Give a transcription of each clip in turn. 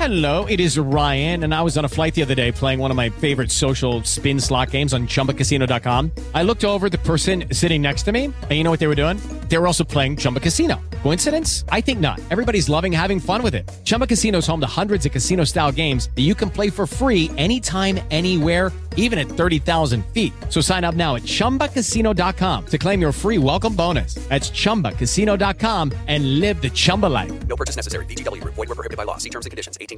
Hello, it is Ryan, and I was on a flight the other day playing one of my favorite social spin slot games on ChumbaCasino.com. I looked over at the person sitting next to me, and you know what they were doing? They were also playing Chumba Casino. Coincidence? I think not. Everybody's loving having fun with it. Chumba Casino is home to hundreds of casino-style games that you can play for free anytime, anywhere, even at 30,000 feet. So sign up now at ChumbaCasino.com to claim your free welcome bonus. That's ChumbaCasino.com and live the Chumba life. No purchase necessary. VGW. Void where prohibited by law. See terms and conditions. 18+.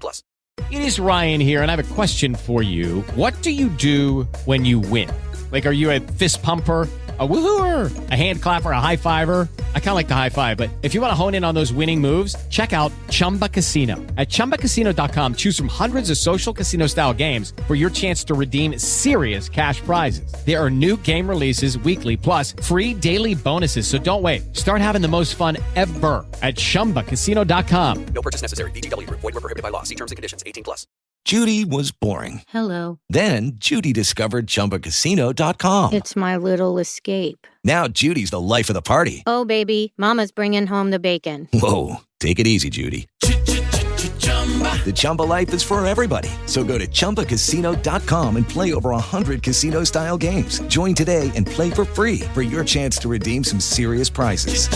It is Ryan here, and I have a question for you. What do you do when you win? Like, are you a fist pumper, a woohooer, a hand clapper, a high fiver? I kind of like the high five, but if you want to hone in on those winning moves, check out Chumba Casino. At ChumbaCasino.com, choose from hundreds of social casino-style games for your chance to redeem serious cash prizes. There are new game releases weekly, plus free daily bonuses. So don't wait. Start having the most fun ever at ChumbaCasino.com. No purchase necessary. VGW. Void where prohibited by law. See terms and conditions. 18+. Judy was boring. Hello. Then Judy discovered ChumbaCasino.com. It's my little escape. Now Judy's the life of the party. Oh, baby, mama's bringing home the bacon. Whoa, take it easy, Judy. The Chumba life is for everybody. So go to ChumbaCasino.com and play over 100 casino-style games. Join today and play for free for your chance to redeem some serious prizes.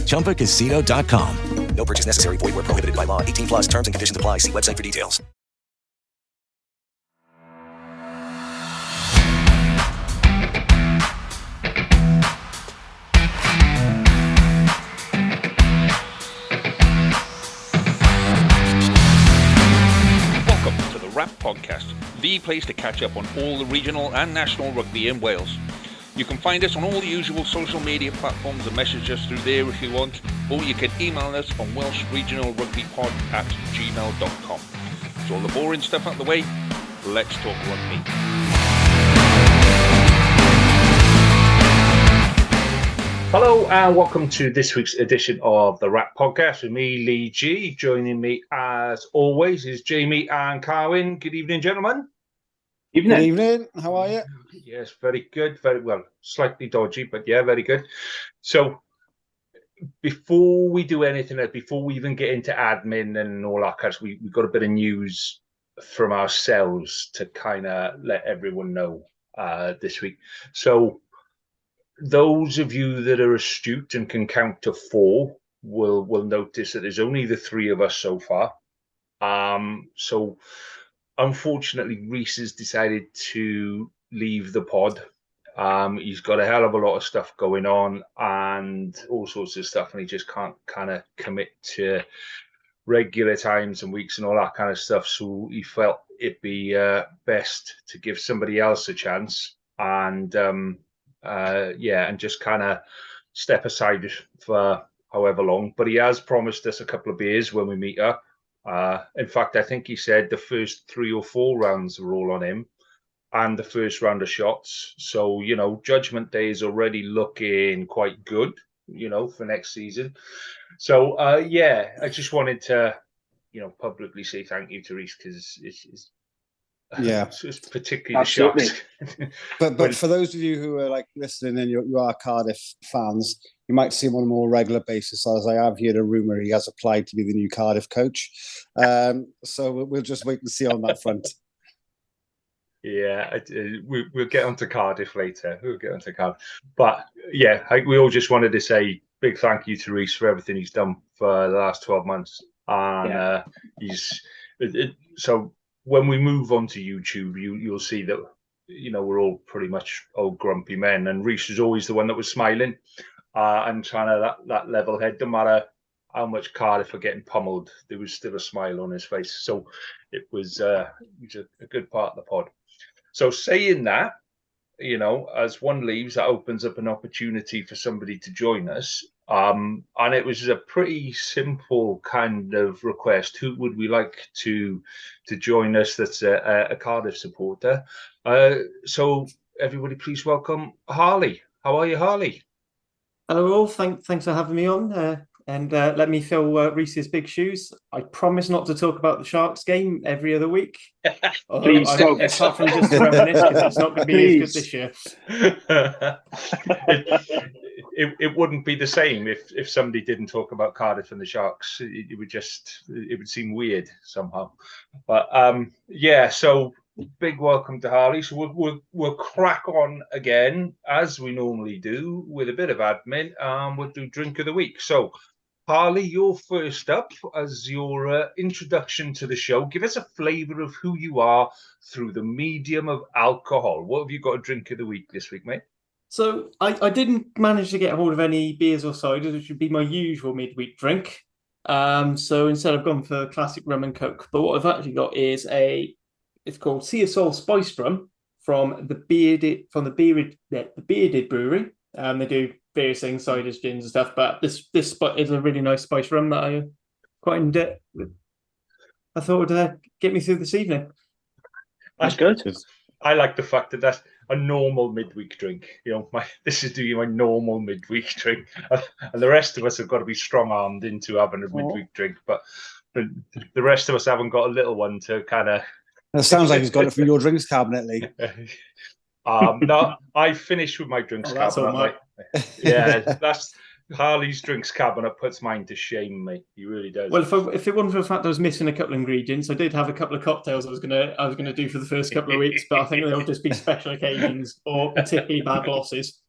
ChumbaCasino.com. No purchase necessary. Void where prohibited by law. 18+. Terms and conditions apply. See website for details. Welcome to the Wrap Podcast, the place to catch up on all the regional and national rugby in Wales. You can find us on all the usual social media platforms and message us through there if you want, or you can email us on welshregionalrugbypod@gmail.com. So all the boring stuff out the way, let's talk rugby. Hello and welcome to this week's edition of the Wrap Podcast with me, Lee G. Joining me as always is Jamie and Carwin. Good evening, gentlemen. Good evening. How are you? Yes, very good. Very well. Slightly dodgy, but yeah, very good. So before we do anything else, before we even get into admin and all that, because we've got a bit of news from ourselves to kind of let everyone know this week. So those of you that are astute and can count to four will notice that there's only the three of us so far. So unfortunately, Reese has decided to leave the pod. He's got a hell of a lot of stuff going on and all sorts of stuff, and he just can't kind of commit to regular times and weeks and all that kind of stuff. So he felt it'd be best to give somebody else a chance and and just kind of step aside for however long. But he has promised us a couple of beers when we meet up. In fact, I think he said the first 3 or 4 rounds were all on him and the first round of shots. So, you know, Judgment Day is already looking quite good, you know, for next season. So, I just wanted to, you know, publicly say thank you to Reese because it's particularly Absolutely. the shots. But for those of you who are like listening and you are Cardiff fans, you might see him on a more regular basis, as I have heard a rumour he has applied to be the new Cardiff coach. So we'll just wait and see on that front. Yeah, we'll get onto Cardiff later. But yeah, we all just wanted to say big thank you to Reese for everything he's done for the last 12 months. And so when we move on to YouTube, you'll see that, you know, we're all pretty much old grumpy men. And Reese was always the one that was smiling and trying to that level head. No matter how much Cardiff are getting pummeled, there was still a smile on his face. So it was a good part of the pod. So saying that, you know, as one leaves, that opens up an opportunity for somebody to join us. And it was a pretty simple kind of request. Who would we like to join us that's a Cardiff supporter? So everybody please welcome Harley. How are you, Harley? Hello all, thanks for having me on. and let me fill Reese's big shoes. I promise not to talk about the Sharks game every other week. Please don't. Apart from just to reminisce, because it's not going to be as good this year. It wouldn't be the same if somebody didn't talk about Cardiff and the Sharks. It would seem weird somehow. But so big welcome to Harley. So we'll crack on again as we normally do with a bit of admin. We'll do drink of the week. So Harley, you're first up as your introduction to the show. Give us a flavour of who you are through the medium of alcohol. What have you got a drink of the week this week, mate? So I didn't manage to get hold of any beers or ciders, which would be my usual midweek drink. So instead I've gone for classic rum and coke. But what I've actually got is it's called Sea of Soul Spice Rum from the Bearded Brewery. They do various things, ciders, gins and stuff. But this is a really nice spice rum that I quite enjoy. I thought would get me through this evening. That's good. I like the fact that that's a normal midweek drink. This is doing my normal midweek drink, and the rest of us have got to be strong-armed into having a midweek drink. But the rest of us haven't got a little one to kind of. It sounds like he's got it from your drinks cabinet, Lee. No, I finished with my drinks cabinet. Yeah, that's Harley's drinks cabinet puts mine to shame, mate. He really does. Well, if it wasn't for the fact I was missing a couple of ingredients, I did have a couple of cocktails I was gonna do for the first couple of weeks, but I think they'll just be special occasions or particularly bad losses.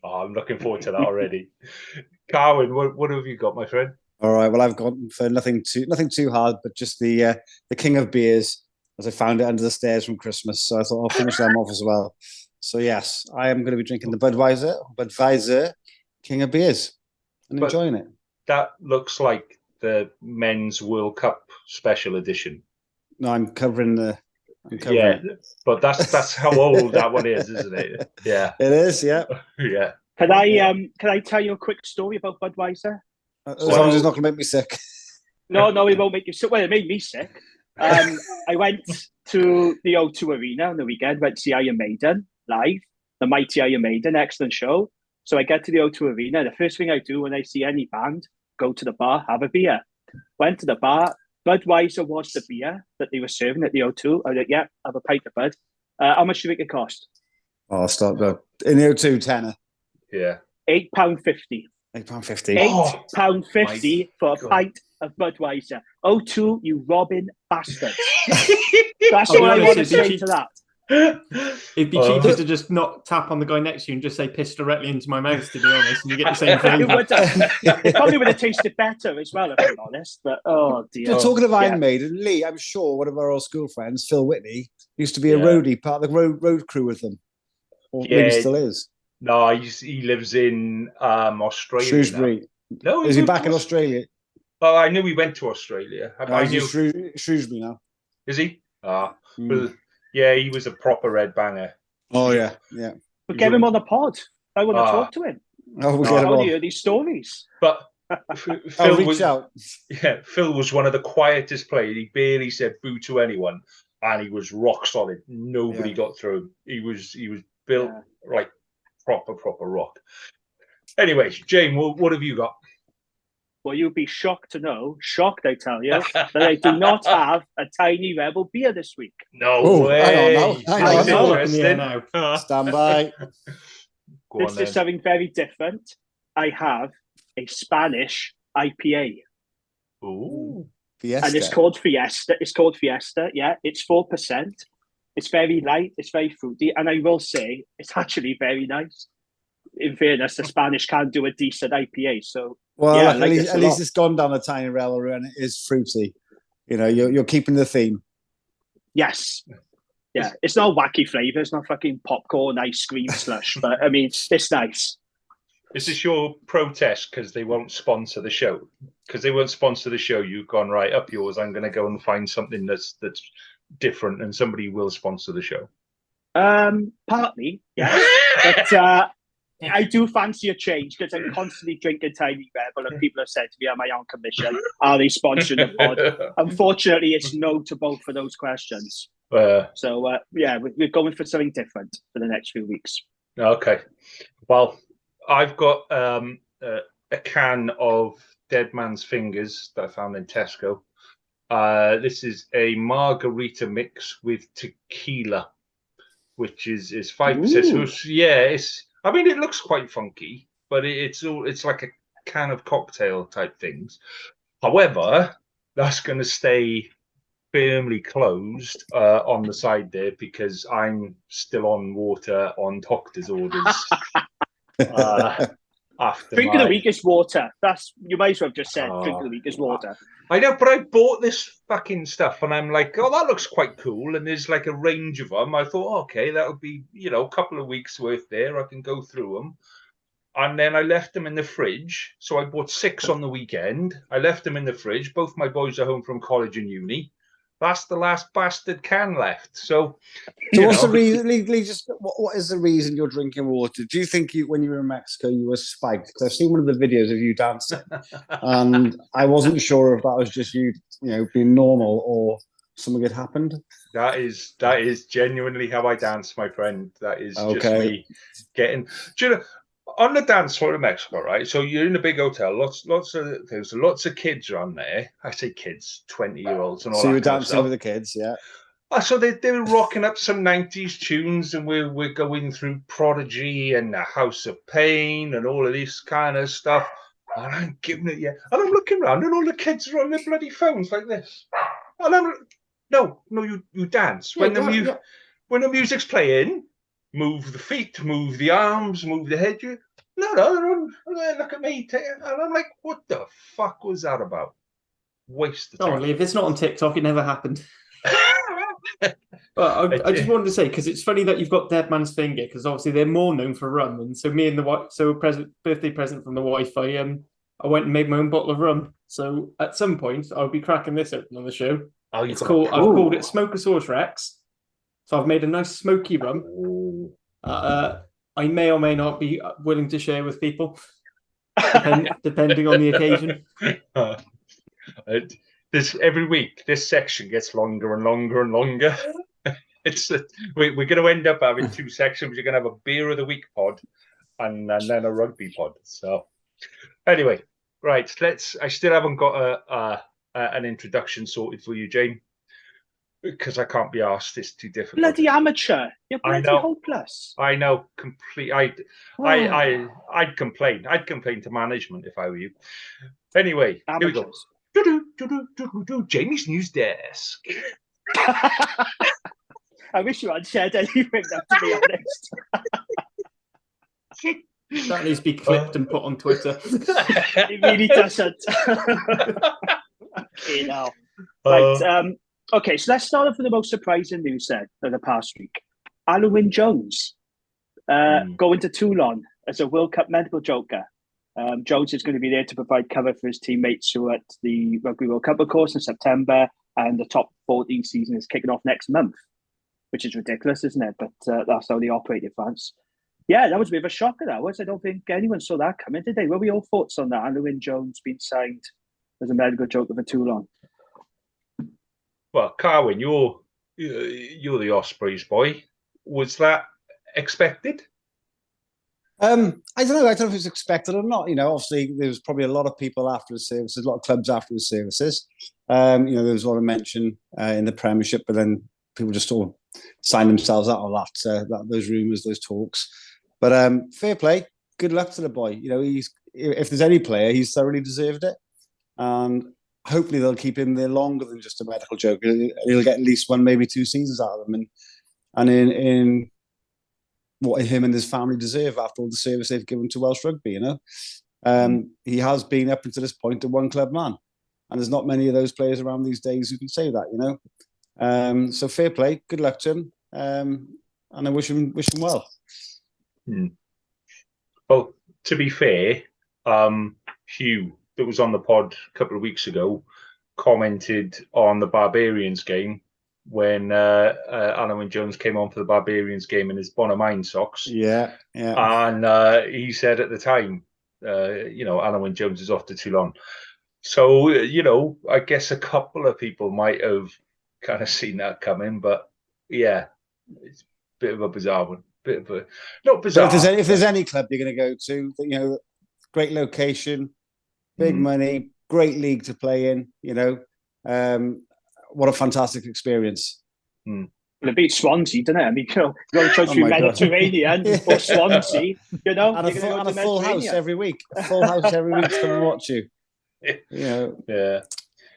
I'm looking forward to that already. Carwyn, what have you got, my friend? All right. Well, I've gone for nothing too hard, but just the king of beers, as I found it under the stairs from Christmas. So I thought I'll finish them off as well. So yes, I am going to be drinking the Budweiser King of Beers and enjoying it. That looks like the Men's World Cup special edition. No, I'm covering it. But that's how old that one is, isn't it? Yeah, it is. Yeah, yeah. Can I tell you a quick story about Budweiser? As long as it's not going to make me sick. No, it won't make you sick. Well, it made me sick. I went to the O2 Arena on the weekend, went to see Iron Maiden live, the mighty Iron Maiden, excellent show. So I get to the O2 Arena. The first thing I do when I see any band, go to the bar, have a beer. Went to the bar. Budweiser was the beer that they were serving at the O2. I was like, yeah, have a pint of Bud. How much do you think it cost? Oh, stop though. In the O2 tenner. Yeah. £8.50. £8.50. £8.50 for a pint of Budweiser. O2, you robbing bastards. That's what I want to say to that. It'd be cheaper to just not tap on the guy next to you and just say piss directly into my mouth, to be honest, and you get the same flavour. It probably would have tasted better as well, if I'm honest. But oh dear. You're talking of Iron Maiden, Lee, I'm sure one of our old school friends, Phil Whitney, used to be a roadie, part of the road crew with them. Or maybe still is. No, he lives in Australia. Shrewsbury. No, is he back in Australia? Oh, I knew he went to Australia. I knew Shrewsbury now. Is he? Well, yeah, he was a proper red banger. Oh yeah. But get him on the pod. I want to talk to him. Oh, we'll get him on. Hear these stories. But Phil reach out. Yeah, Phil was one of the quietest players. He barely said boo to anyone, and he was rock solid. Nobody got through him. He was built like proper rock. Anyway, Jane, what have you got? Well, you'll be shocked, I tell you, that I do not have a Tiny Rebel beer this week. No way. I know. Stand by. This is something very different. I have a Spanish IPA. Ooh. Fiesta. And it's called Fiesta. Yeah, it's 4%. It's very light. It's very fruity. And I will say, it's actually very nice. In fairness, the Spanish can do a decent IPA. So, at least it's gone down a Tiny Rebel and it is fruity. You're keeping the theme. Yes. Yeah, it's not wacky flavour. It's not fucking popcorn, ice cream slush. But, I mean, it's nice. Is this your protest because they won't sponsor the show? Because they won't sponsor the show, you've gone, right, up yours, I'm going to go and find something that's different and somebody will sponsor the show. Partly, yes. But I do fancy a change because I'm constantly drinking Tiny Rebel and people have said to me, am I on commission? Are they sponsoring the pod? Unfortunately, it's no to both of those questions. We're going for something different for the next few weeks. Okay. Well, I've got a can of Dead Man's Fingers that I found in Tesco. This is a margarita mix with tequila, which is 5%. So I mean, it looks quite funky, but it's like a can of cocktail type things. However, that's going to stay firmly closed on the side there because I'm still on water on doctor's orders. After drink of the week is water. You might as well have just said drink of the week is water. I know, but I bought this fucking stuff and I'm like, oh, that looks quite cool. And there's like a range of them. I thought, okay, that'll be, a couple of weeks worth there. I can go through them. And then I left them in the fridge. So I bought 6 on the weekend. I left them in the fridge. Both my boys are home from college and uni. That's the last bastard can left. So what's the reason? Lee, just what is the reason you're drinking water? Do you think when you were in Mexico you were spiked? Because I've seen one of the videos of you dancing, and I wasn't sure if that was just you, being normal or something had happened. That is genuinely how I dance, my friend. That is just me getting. Do you know? On the dance floor in Mexico, right? So you're in a big hotel, there's lots of kids around there. I say kids, 20-year-olds and all that. So you were kind of dancing stuff. with the kids, yeah. So they were rocking up some 90s tunes, and we're going through Prodigy and the House of Pain and all of this kind of stuff. And I'm giving it, and I'm looking around, and all the kids are on their bloody phones like this. And I'm no, you dance when the music's playing. Move the feet, move the arms, move the head. No, look at me. And I'm like, what the fuck was that about? Waste of time. If it's not on TikTok, it never happened. But I just wanted to say, because it's funny that you've got Dead Man's Finger, because obviously they're more known for rum. And so me and the wife, birthday present from the wife, I went and made my own bottle of rum. So at some point, I'll be cracking this open on the show. I've called it Smokeosaurus Rex. So I've made a nice smoky rum. I may or may not be willing to share with people, depending on the occasion. Every week, this section gets longer and longer and longer. We're going to end up having 2 sections. You're going to have a beer of the week pod, and then a rugby pod. So, anyway, right. I still haven't got an introduction sorted for you, Jane. Because I can't be asked, it's too difficult. Bloody amateur! You're bloody hopeless. I know, complete. I'd complain. I'd complain to management if I were you. Anyway, Amateurs. Here we go. Jamie's news desk. I wish you hadn't said anything, to be honest. That needs to be clipped and put on Twitter. It really doesn't. Okay, now. Right. Okay, so let's start off with the most surprising news then of the past week. Alan Wynne-Jones going to Toulon as a World Cup medical joker. Jones is going to be there to provide cover for his teammates who are at the Rugby World Cup, of course, in September, and the top 14 season is kicking off next month, which is ridiculous, isn't it? But that's how they operate in France. Yeah, that was a bit of a shocker, that was. I don't think anyone saw that coming, did they? What were your thoughts on that? Alan Wynne-Jones being signed as a medical joker for Toulon? Well, Carwyn, you're the Ospreys boy. Was that expected? I don't know. I don't know if it's expected or not. Obviously there was probably a lot of people after the services, a lot of clubs after the services. There was a lot of mention in the Premiership, but then people just sort of signed themselves out of that those rumours, those talks. But fair play, good luck to the boy. If there's any player, he's thoroughly deserved it, and hopefully they'll keep him there longer than just a medical joker. He'll get at least 1, maybe 2 seasons out of him, and in what him and his family deserve after all the service they've given to Welsh rugby. He has been up until this point a one-club man, and there's not many of those players around these days who can say that. So fair play, good luck to him, and I wish him well. Well, to be fair, Hugh, that was on the pod a couple of weeks ago, commented on the Barbarians game when Alan Wynne-Jones came on for the Barbarians game in his Bonamine socks. Yeah. And he said at the time, Alan Wynne-Jones is off to Toulon. So, I guess a couple of people might have kind of seen that coming, but yeah, it's a bit of a bizarre one. Not bizarre. If there's any club you're going to go to, great location, Big money, great league to play in. What a fantastic experience. Well, it beat Swansea, didn't it? I mean, you got a choice between Mediterranean or Swansea. And a full house every week. A full house every week to come and watch you. Yeah.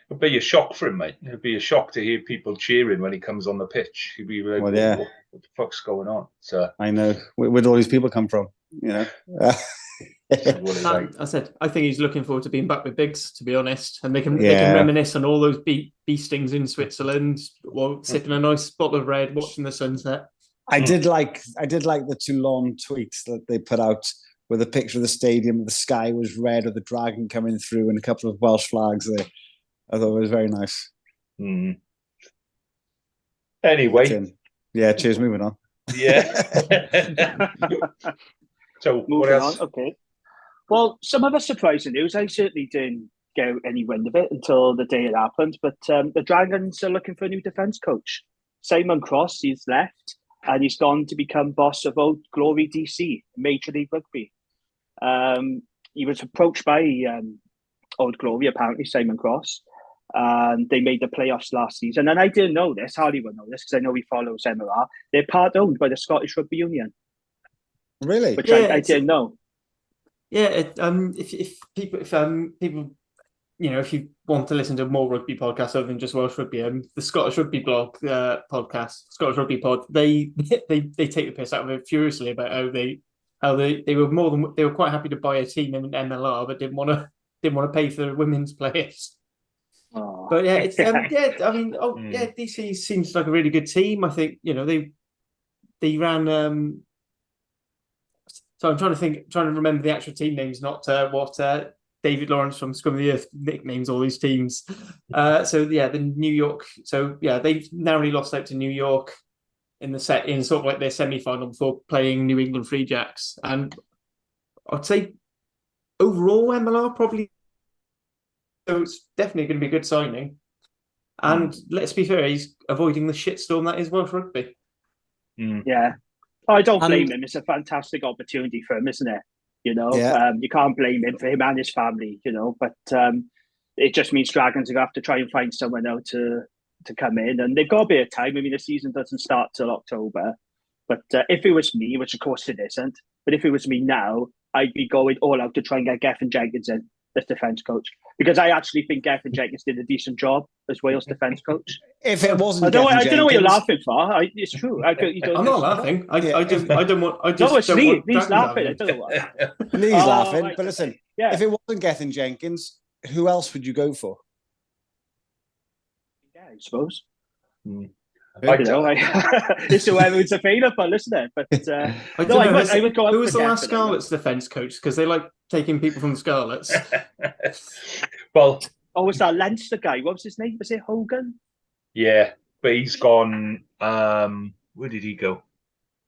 It'd be a shock for him, mate. It'd be a shock to hear people cheering when he comes on the pitch. He'd be like, what the fuck's going on? So I know. Where'd all these people come from? I think he's looking forward to being back with Biggs, to be honest, and they can reminisce on all those beastings in Switzerland while sipping a nice bottle of red, watching the sunset. I did like the Toulon tweets that they put out with a picture of the stadium. The sky was red with the dragon coming through and a couple of Welsh flags there. I thought it was very nice. Anyway. Yeah, cheers, moving on. Yeah. So what else? Okay. Well, some other surprising news. I certainly didn't get any wind of it until the day it happened. But the Dragons are looking for a new defence coach. Simon Cross, he's left, and he's gone to become boss of Old Glory DC, Major League Rugby. He was approached by Old Glory, apparently, Simon Cross, and they made the playoffs last season. And I didn't know this. Harley would know this because I know he follows MLR. They're part owned by the Scottish Rugby Union. Really? Which I didn't know. Yeah, if people, if you want to listen to more rugby podcasts other than just Welsh Rugby, the Scottish Rugby blog podcast, Scottish Rugby Pod, they take the piss out of it furiously about how they were quite happy to buy a team in MLR, but didn't want to pay for the women's players. Oh. But yeah, it's DC seems like a really good team. I think they ran. So I'm trying to remember the actual team names, not what David Lawrence from Scum of the Earth nicknames all these teams. The New York. So yeah, they've narrowly lost out to New York in sort of like their semi-final before playing New England Free Jacks. And I'd say overall MLR probably. So it's definitely going to be a good signing. And let's be fair, he's avoiding the shitstorm that is Welsh Rugby. Yeah. I don't blame him. It's a fantastic opportunity for him, isn't it? You can't blame him for him and his family, but it just means Dragons are going to have to try and find someone else to come in. And they've got a bit of time. I mean, the season doesn't start till October. But if it was me, which of course it isn't, but if it was me now, I'd be going all out to try and get Gethin Jenkins in as defence coach. Because I actually think Gethin Jenkins did a decent job as Wales defence coach. If it wasn't, I don't know what you're laughing for. It's true. I'm not laughing. I don't want. He's laughing. I don't know why. Lee's laughing. Right. But listen, if it wasn't Gethin Jenkins, who else would you go for? Yeah, I suppose. It's whoever it's available, isn't it? But I would go. Who was the last Scarlets defence coach? Because they like taking people from the Scarlets. Was that Leinster guy? What was his name? Was it Hogan? Yeah, but he's gone. Where did he go?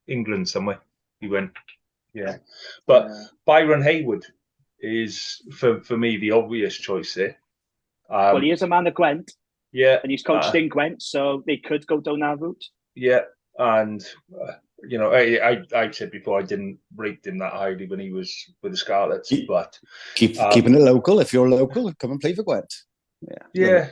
England somewhere. He went. Yeah, but Byron Hayward is for me the obvious choice there. Well, he is a man of Gwent. Yeah, and he's coached in Gwent, so they could go down that route. Yeah, and I said before I didn't rate him that highly when he was with the Scarlets, but keeping it local. If you're local, come and play for Gwent. Yeah.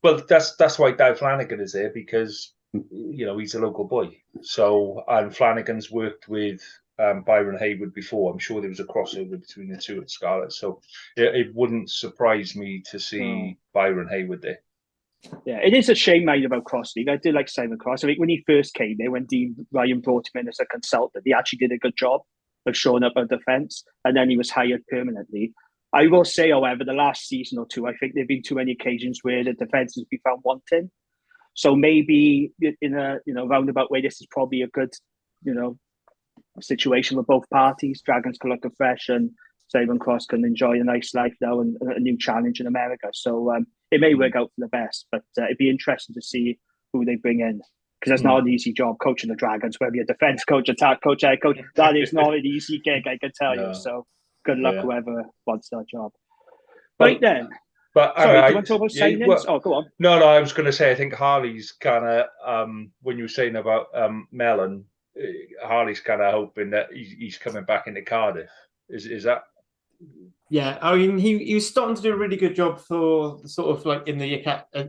Well, that's why Dow Flanagan is there because he's a local boy. So and Flanagan's worked with Byron Hayward before. I'm sure there was a crossover between the two at Scarlets, so it wouldn't surprise me to see Byron Hayward there. Yeah, it is a shame about Crossley. I do like Simon Cross. I think when he first came there, when Dean Ryan brought him in as a consultant, he actually did a good job of showing up on defence, and then he was hired permanently. I will say, however, the last season or two, I think there have been too many occasions where the defence has been found wanting. So maybe in a roundabout way, this is probably a good situation for both parties. Dragons can look fresh, and Simon Cross can enjoy a nice life now and a new challenge in America. So it may work out for the best, but it'd be interesting to see who they bring in because it's not an easy job coaching the Dragons, whether you're defence coach, attack coach, head coach. That is not an easy gig, I can tell you. So good luck whoever wants that job. Right then. But sorry, do you want to talk about signings? Go on. No, I was going to say I think Harley's kind of when you were saying about Mellon, Harley's kind of hoping that he's coming back into Cardiff. Is that? Yeah, I mean, he was starting to do a really good job for sort of like in the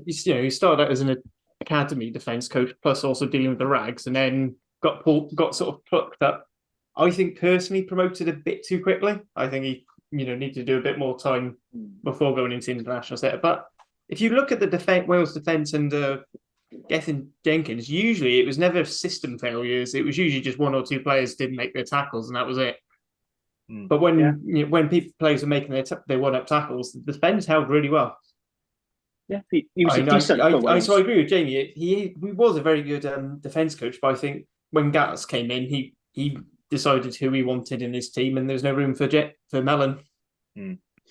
he started out as an academy defence coach, plus also dealing with the rags, and then got sort of plucked up. I think personally promoted a bit too quickly. I think he needed to do a bit more time before going into international set. But if you look at the Wales defence under Gethin Jenkins, usually it was never system failures. It was usually just one or two players didn't make their tackles, and that was it. But when players were making their one-up tackles, the defence held really well. Yeah, he was a decent. So I agree with Jamie. He was a very good defence coach, but I think when Gatz came in, he decided who he wanted in his team, and there's no room for Mellon.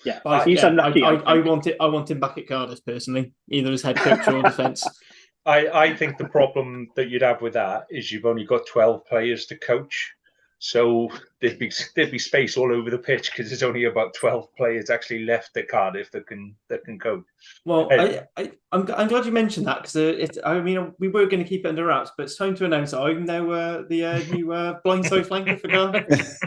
Yeah, he's unlucky. I want him back at Cardiff personally, either as head coach or defence. I think the problem that you'd have with that is you've only got 12 players to coach. So there'd be space all over the pitch because there's only about 12 players actually left at Cardiff that can coach. Well, I'm glad you mentioned that because we were going to keep it under wraps, but it's time to announce that I'm now the new blindside flanker for Cardiff.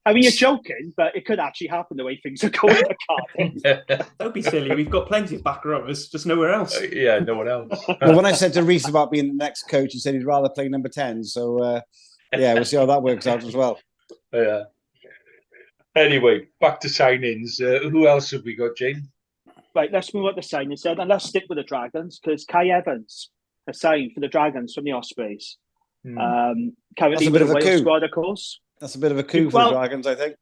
I mean, you're joking, but it could actually happen the way things are going at Cardiff. Don't be silly. We've got plenty of back rowers, just nowhere else. Yeah, no one else. Well, when I said to Reece about being the next coach, he said he'd rather play number 10. So, we'll see how that works out as well. Yeah. Anyway, back to signings. Who else have we got, Jane? Right, let's move on to signings then, and let's stick with the Dragons because Cai Evans has signed for the Dragons from the Ospreys. Currently with the Wales squad, of course. That's a bit of a coup for the Dragons, I think.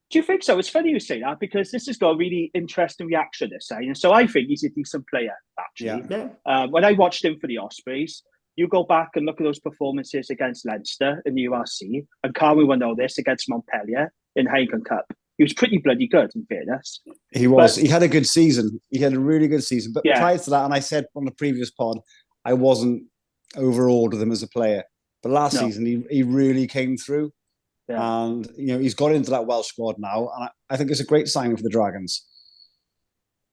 Do you think so? It's funny you say that because this has got a really interesting reaction this signing. So I think he's a decent player, actually. Yeah. When I watched him for the Ospreys, you go back and look at those performances against Leinster in the URC, and Carwin will know this, against Montpellier in Hagan Cup. He was pretty bloody good, in fairness. He was. He had a good season. He had a really good season. But prior to that, and I said on the previous pod, I wasn't overawed with him as a player. But last season, he really came through. Yeah. And, he's got into that Welsh squad now. And I think it's a great signing for the Dragons.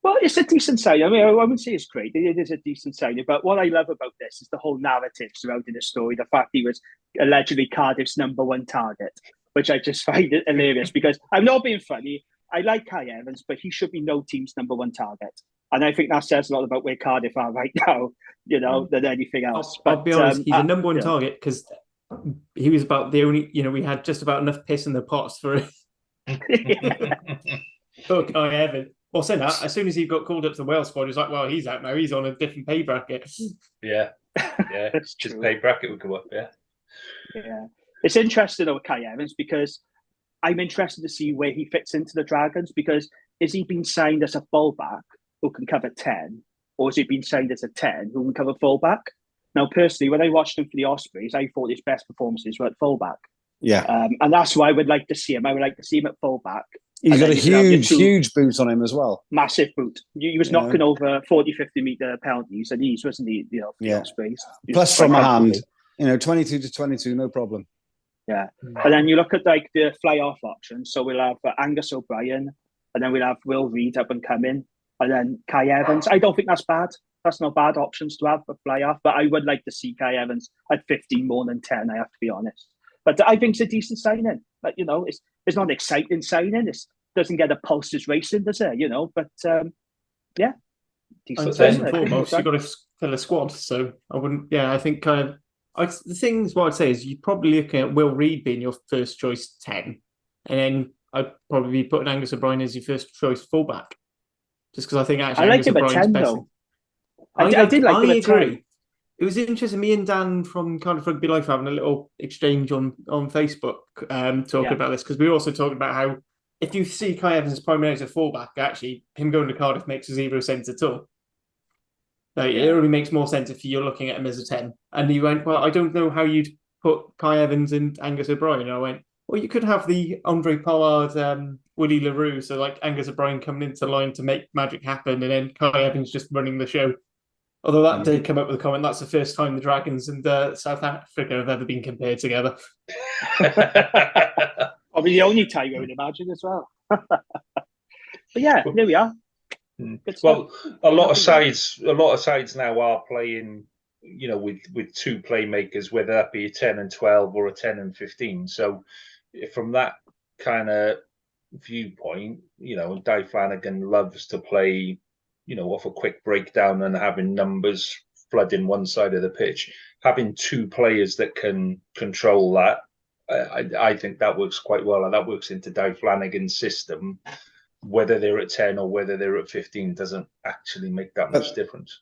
Well, it's a decent signing. I mean, I wouldn't say it's great. It is a decent signing. But what I love about this is the whole narrative surrounding the story. The fact he was allegedly Cardiff's #1 target, which I just find it hilarious because I'm not being funny. I like Cai Evans, but he should be no team's #1 target. And I think that says a lot about where Cardiff are right now, than anything else. I'll be honest, he's a #1 target because he was about the only, we had just about enough piss in the pots for it. Oh, Cai Evans. Well, saying that, as soon as he got called up to the Wales squad, he was like, well, he's out now. He's on a different pay bracket. Yeah. It's just pay bracket would go up, yeah. It's interesting, though, with Cai Evans, because I'm interested to see where he fits into the Dragons, because is he been signed as a fullback who can cover 10, or has he been signed as a 10 who can cover fullback? Now, personally, when I watched him for the Ospreys, I thought his best performances were at fullback. Yeah. And that's why I would like to see him. I would like to see him at fullback. He's got a huge boot on him as well. Massive boot. He was knocking over 40, 50-metre penalties at ease, wasn't he? For the Ospreys. Plus from a hand, 22 to 22, no problem. Yeah. And then you look at the fly-off options. So we'll have Angus O'Brien, and then we'll have Will Reid up and coming, and then Cai Evans. I don't think that's bad. That's not bad options to have for fly-off, but I would like to see Cai Evans at 15 more than 10, I have to be honest. But I think it's a decent signing. But, it's not an exciting signing. It doesn't get the pulses racing, does it? But, decent signing. Foremost, you've got to fill a squad. So I wouldn't, I think the things what I'd say is you're probably looking at Will Reid being your first choice 10. And then I'd probably be putting Angus O'Brien as your first choice fullback. Just because I think actually I like him at 10, though. I did like him at 10. It was interesting. Me and Dan from Cardiff Rugby Life having a little exchange on Facebook talking about this, because we were also talking about how if you see Cai Evans primarily as a fullback, actually him going to Cardiff makes zero sense at all. It only makes more sense if you're looking at him as a 10. And he went, well, I don't know how you'd put Cai Evans and Angus O'Brien. And I went, well, you could have the Andre Pollard, Willie LaRue, so like Angus O'Brien coming into line to make magic happen, and then Cai Evans just running the show. Although that did come up with a comment, that's the first time the Dragons and South Africa have ever been compared together. Probably the only time I would imagine as well. But there we are. Well, a lot of sides now are playing, with two playmakers, whether that be a 10 and 12 or a 10 and 15. So from that kind of viewpoint, Di Flanagan loves to play, off a quick breakdown and having numbers flooding one side of the pitch. Having two players that can control that, I think that works quite well, and that works into Di Flanagan's system. Whether they're at 10 or whether they're at 15 doesn't actually make that much difference.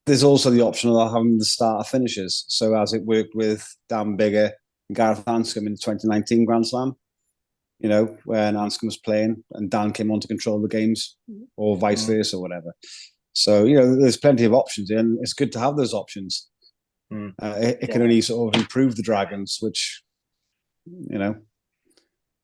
There's also the option of having the starter finishers. So as it worked with Dan Biggar and Gareth Anscombe in the 2019 Grand Slam, when Anscombe was playing and Dan came on to control the games, or vice versa, or whatever. So, there's plenty of options, and it's good to have those options. It can only sort of improve the Dragons, which,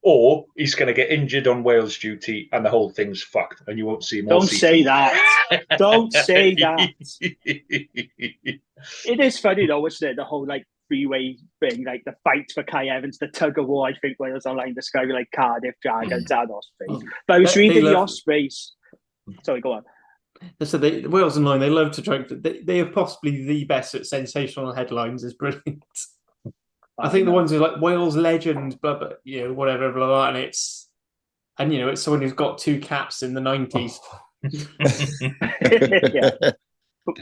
Or he's going to get injured on Wales duty and the whole thing's fucked and you won't see him all season. Say that. Don't say that. It is funny though, isn't it? The whole three-way thing, the fight for Cai Evans, the tug of war, I think, Wales Online described Cardiff, Dragons and Ospreys. But I was reading the Ospreys. Sorry, go on. So Wales Online, they love to joke that they are possibly the best at sensational headlines. Is brilliant. I think the ones who are Wales legend, blah blah, whatever, blah blah, and it's someone who's got 2 caps in the 90s. Yeah.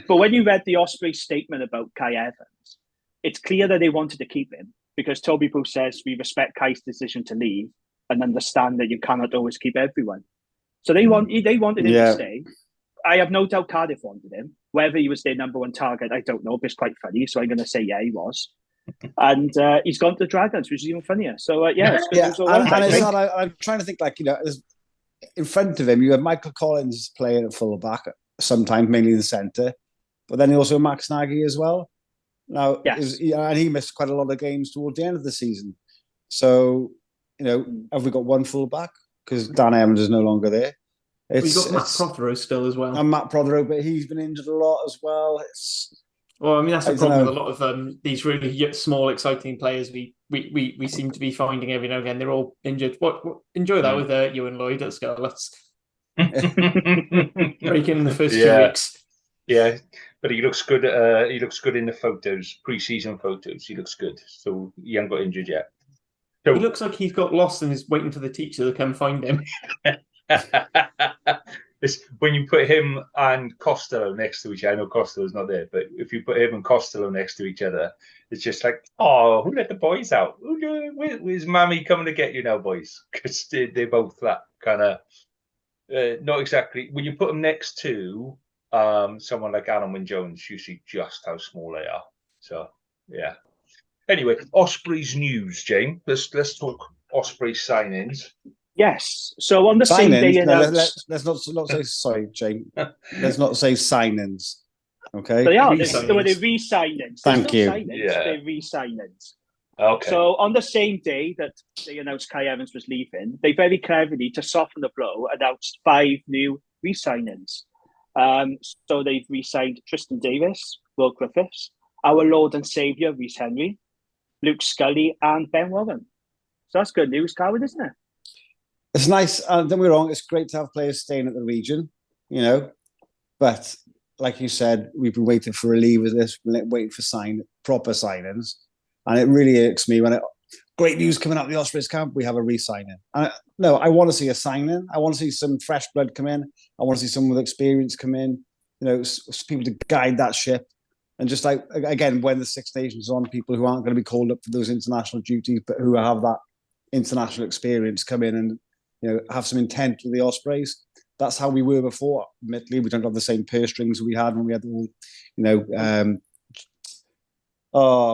But when you read the Osprey statement about Cai Evans, it's clear that they wanted to keep him because Toby Bruce says we respect Cai's decision to leave and understand that you cannot always keep everyone. So they wanted him to stay. I have no doubt Cardiff wanted him. Whether he was their number one target, I don't know, but it's quite funny. So I'm going to say, yeah, he was. And he's gone to the Dragons, which is even funnier. So, it's good. I'm trying to think, in front of him, you have Michael Collins playing at full-back, sometimes mainly in the centre, but then also Max Nagy as well. Now, and he missed quite a lot of games towards the end of the season. So, have we got one full-back? Because Dan Evans is no longer there. We've got Matt Prothero still as well. And Matt Prothero, but he's been injured a lot as well. That's the problem with a lot of these really small, exciting players we seem to be finding every now and again. They're all injured. Enjoy that with you and Lloyd at Scarlets. Breaking in the first 2 weeks. Yeah, but he looks good. He looks good in the photos, pre-season photos. He looks good. So he hasn't got injured yet. So, he looks like he's got lost and is waiting for the teacher to come find him. When you put him and Costello next to each other, I know Costello's not there, but if you put him and Costello next to each other, it's just like, oh, who let the boys out? Where's Mammy coming to get you now, boys? Because they're both that kind of, not exactly. When you put them next to someone like Alan Wynne-Jones, you see just how small they are. So, yeah. Anyway, Ospreys news, Jane. Let's talk Ospreys signings. Yes. So on the same day, let's not say sorry, Jane. Let's not say signings. Okay. They are. They were the re-signings. Thank you. They're re-signings. Okay. So on the same day that they announced Cai Evans was leaving, they very cleverly, to soften the blow, announced 5 new re-signings. So they've re-signed Tristan Davis, Will Griffiths, our Lord and Saviour, Rhys Henry, Luke Scully, and Ben Warren. So that's good news, Carwyn, isn't it? It's nice. Don't get me wrong. It's great to have players staying at the region, But like you said, we've been waiting for relievers. This, waiting for proper signings, and it really irks me when great news coming out of the Ospreys camp. We have a re-signing. No, I want to see a signing. I want to see some fresh blood come in. I want to see someone with experience come in. People to guide that ship. And just again, when the Six Nations is on, people who aren't going to be called up for those international duties, but who have that international experience come in and have some intent with the Ospreys. That's how we were before. Admittedly, we don't have the same purse strings we had when we had all,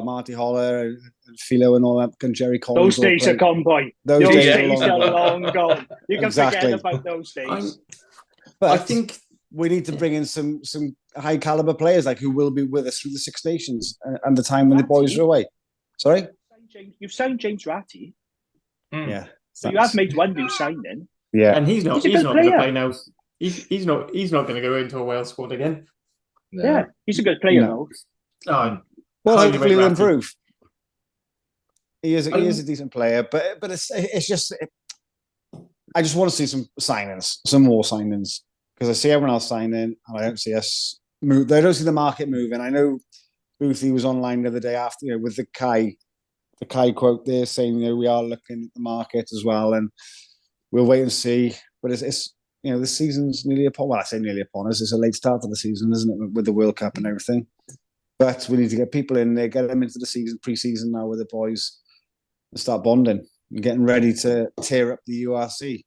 Marty Holler and Philo and all that, and Jerry Collins. Those days are gone, boy. Those days are long gone. You can forget about those days. But I think we need to bring in some high caliber players who will be with us through the Six Nations and the time when the boys are away. Sorry? You've signed James Ratty. Yeah. So you have made one new signing. Yeah. And he's not going to play now. He's not going to go into a Wales squad again. No. Yeah, he's a good player now. Well, hopefully he'll improve. He is a decent player, but it's just I just want to see some signings, some more signings, because I see everyone else signing and I don't see us move. I don't see the market moving. I know Boothie was online the other day after with the Cai the Kai quote there saying, we are looking at the market as well, and we'll wait and see. But it's the season's nearly upon. Well, I say nearly upon us. It's a late start of the season, isn't it, with the World Cup and everything? But we need to get people in there, get them into the season, pre-season now with the boys, and start bonding and getting ready to tear up the URC.